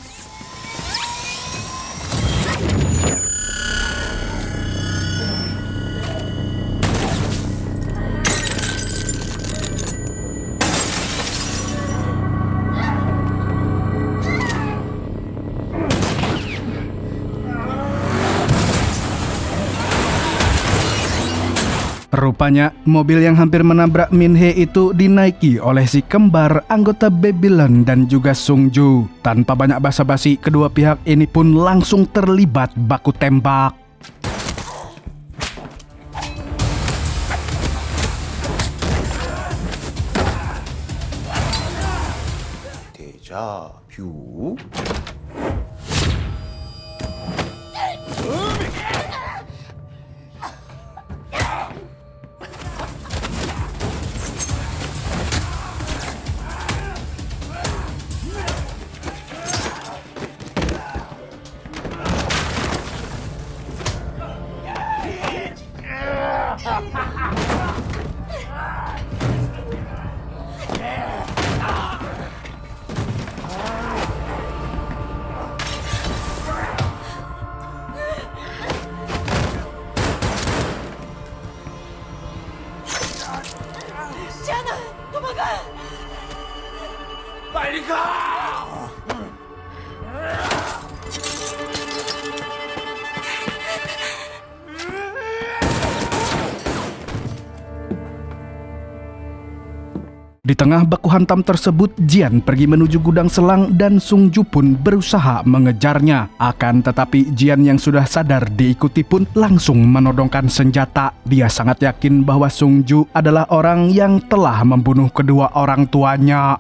Rupanya, mobil yang hampir menabrak Min Hee itu dinaiki oleh si kembar anggota Babylon dan juga Sung Ju. Tanpa banyak basa-basi, kedua pihak ini pun langsung terlibat baku tembak. 대자 뷰. 지안아, 도망가! 빨리 가! Di tengah baku hantam tersebut, Jian pergi menuju gudang selang dan Sung Ju pun berusaha mengejarnya. Akan tetapi Jian yang sudah sadar diikuti pun langsung menodongkan senjata. Dia sangat yakin bahwa Sung Ju adalah orang yang telah membunuh kedua orang tuanya.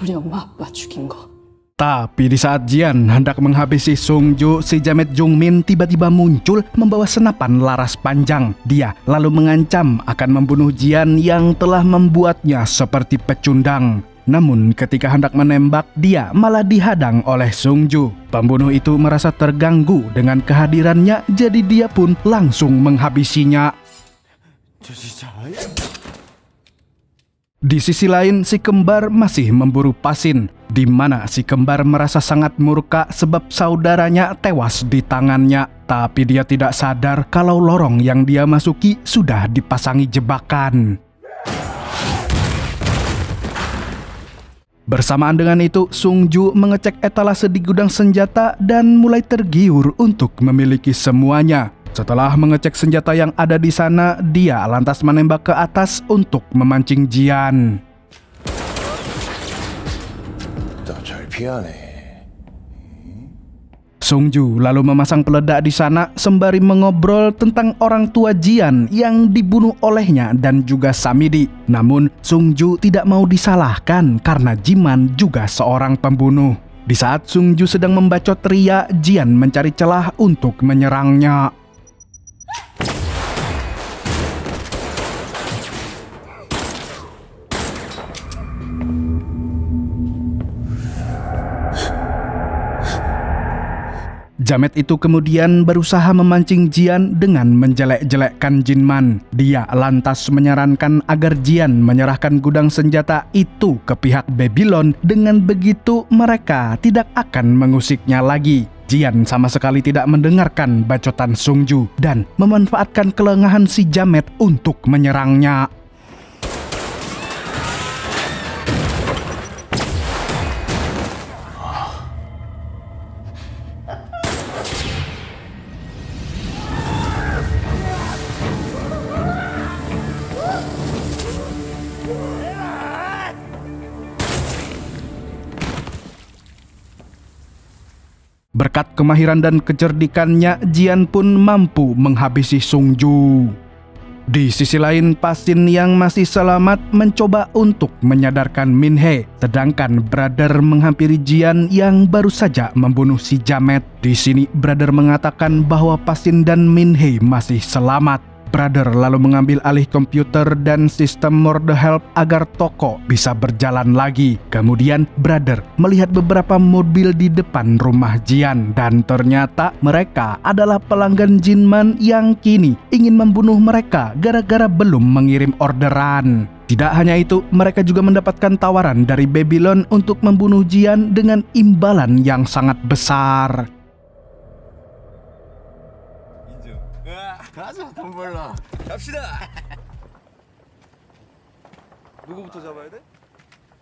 우리 엄마 아빠 죽인 거. Tapi di saat Jian hendak menghabisi Sung Ju, si jamet Jung Min tiba-tiba muncul membawa senapan laras panjang. Dia lalu mengancam akan membunuh Jian yang telah membuatnya seperti pecundang. Namun ketika hendak menembak, dia malah dihadang oleh Sung Ju. Pembunuh itu merasa terganggu dengan kehadirannya, jadi dia pun langsung menghabisinya. Di sisi lain, si kembar masih memburu Pasin, di mana si kembar merasa sangat murka sebab saudaranya tewas di tangannya. Tapi dia tidak sadar kalau lorong yang dia masuki sudah dipasangi jebakan. Bersamaan dengan itu, Sung Ju mengecek etalase di gudang senjata dan mulai tergiur untuk memiliki semuanya. Setelah mengecek senjata yang ada di sana, dia lantas menembak ke atas untuk memancing Jian. Sung Ju lalu memasang peledak di sana sembari mengobrol tentang orang tua Jian yang dibunuh olehnya dan juga Samidi. Namun Sung Ju tidak mau disalahkan karena Jiman juga seorang pembunuh. Di saat Sung Ju sedang membacot ria, Jian mencari celah untuk menyerangnya. Jamet itu kemudian berusaha memancing Jian dengan menjelek-jelekkan Jinman. Dia lantas menyarankan agar Jian menyerahkan gudang senjata itu ke pihak Babylon. Dengan begitu mereka tidak akan mengusiknya lagi. Jian sama sekali tidak mendengarkan bacotan Sung Ju dan memanfaatkan kelengahan si Jamet untuk menyerangnya. Berkat kemahiran dan kecerdikannya, Jian pun mampu menghabisi Sung Ju. Di sisi lain, Pasin yang masih selamat mencoba untuk menyadarkan Min He, sedangkan Brother menghampiri Jian yang baru saja membunuh si Jamet. Di sini Brother mengatakan bahwa Pasin dan Min He masih selamat. Brother lalu mengambil alih komputer dan sistem Morde Help agar toko bisa berjalan lagi. Kemudian Brother melihat beberapa mobil di depan rumah Jian dan ternyata mereka adalah pelanggan Jinman yang kini ingin membunuh mereka gara-gara belum mengirim orderan. Tidak hanya itu, mereka juga mendapatkan tawaran dari Babylon untuk membunuh Jian dengan imbalan yang sangat besar. 가자, 돈 벌러. 갑시다. 누구부터 잡아야 돼?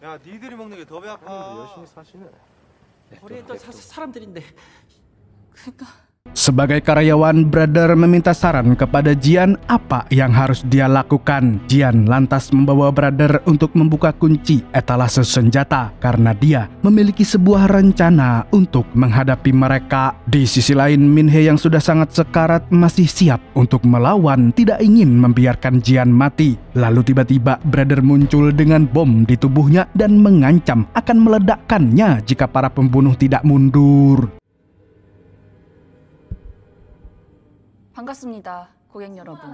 야, 니들이 먹는 게 더 배 아파. 열심히 사시네. 거리에 또 사람들인데. 그러니까 Sebagai karyawan, Brother meminta saran kepada Jian apa yang harus dia lakukan. Jian lantas membawa Brother untuk membuka kunci etalase senjata karena dia memiliki sebuah rencana untuk menghadapi mereka. Di sisi lain, Min Hee yang sudah sangat sekarat masih siap untuk melawan, tidak ingin membiarkan Jian mati. Lalu tiba-tiba Brother muncul dengan bom di tubuhnya dan mengancam akan meledakkannya jika para pembunuh tidak mundur. 반갑습니다, 고객 여러분.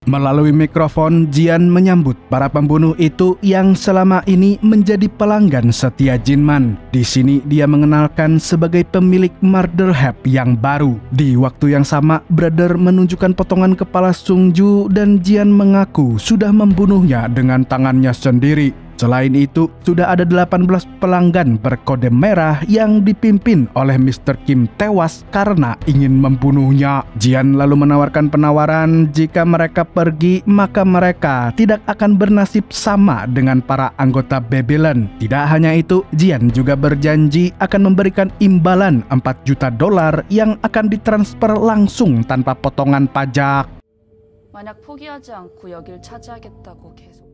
Melalui mikrofon, Jian menyambut para pembunuh itu yang selama ini menjadi pelanggan setia Jinman. Di sini dia mengenalkan sebagai pemilik Murder Hub yang baru. Di waktu yang sama, Brother menunjukkan potongan kepala Sungju dan Jian mengaku sudah membunuhnya dengan tangannya sendiri. Selain itu, sudah ada 18 pelanggan berkode merah yang dipimpin oleh Mr. Kim tewas karena ingin membunuhnya. Jian lalu menawarkan penawaran jika mereka pergi, maka mereka tidak akan bernasib sama dengan para anggota Babylon. Tidak hanya itu, Jian juga berjanji akan memberikan imbalan $4 juta yang akan ditransfer langsung tanpa potongan pajak. 만약 포기하지 않고 여길 차지하겠다고 계속.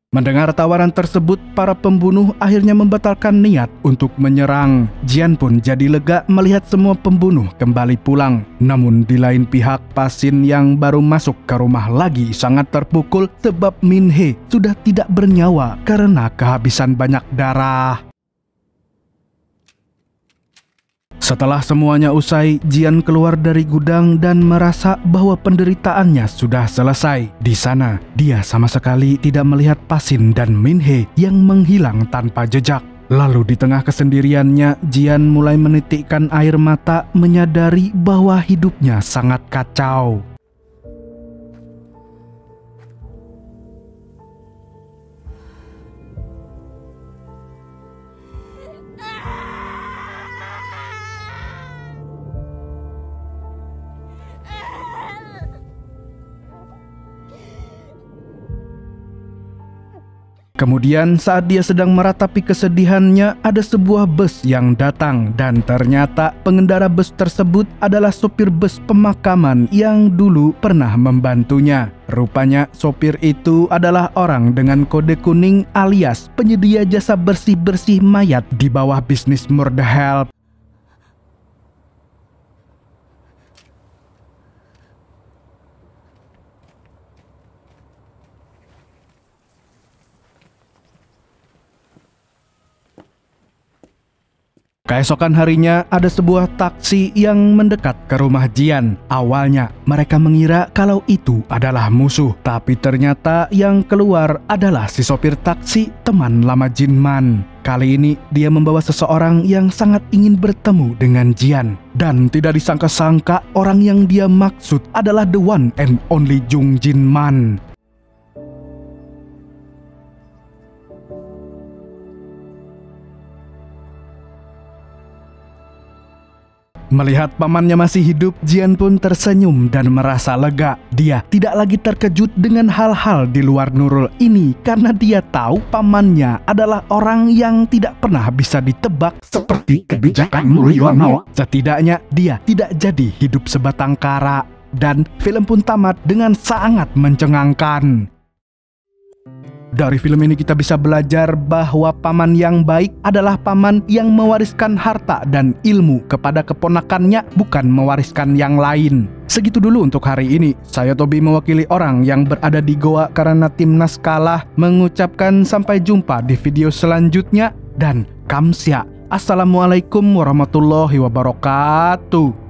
Mendengar tawaran tersebut, para pembunuh akhirnya membatalkan niat untuk menyerang. Jian pun jadi lega melihat semua pembunuh kembali pulang. Namun di lain pihak, Pasin yang baru masuk ke rumah lagi sangat terpukul sebab Min Hee sudah tidak bernyawa karena kehabisan banyak darah. Setelah semuanya usai, Jian keluar dari gudang dan merasa bahwa penderitaannya sudah selesai. Di sana, dia sama sekali tidak melihat Pasin dan Min Hee yang menghilang tanpa jejak. Lalu di tengah kesendiriannya, Jian mulai menitikkan air mata menyadari bahwa hidupnya sangat kacau. Kemudian saat dia sedang meratapi kesedihannya, ada sebuah bus yang datang dan ternyata pengendara bus tersebut adalah sopir bus pemakaman yang dulu pernah membantunya. Rupanya sopir itu adalah orang dengan kode kuning alias penyedia jasa bersih-bersih mayat di bawah bisnis Murder Help. Keesokan harinya ada sebuah taksi yang mendekat ke rumah Jian. Awalnya mereka mengira kalau itu adalah musuh, tapi ternyata yang keluar adalah si sopir taksi, teman lama Jinman. Kali ini dia membawa seseorang yang sangat ingin bertemu dengan Jian. Dan tidak disangka-sangka orang yang dia maksud adalah the one and only Jung Jinman. Melihat pamannya masih hidup, Jian pun tersenyum dan merasa lega. Dia tidak lagi terkejut dengan hal-hal di luar Nurul ini karena dia tahu pamannya adalah orang yang tidak pernah bisa ditebak seperti kebijakan Mulyono. Setidaknya dia tidak jadi hidup sebatang kara. Dan film pun tamat dengan sangat mencengangkan. Dari film ini kita bisa belajar bahwa paman yang baik adalah paman yang mewariskan harta dan ilmu kepada keponakannya, bukan mewariskan yang lain. Segitu dulu untuk hari ini. Saya Tobi mewakili orang yang berada di Goa karena timnas kalah, mengucapkan sampai jumpa di video selanjutnya dan kamsia. Assalamualaikum warahmatullahi wabarakatuh.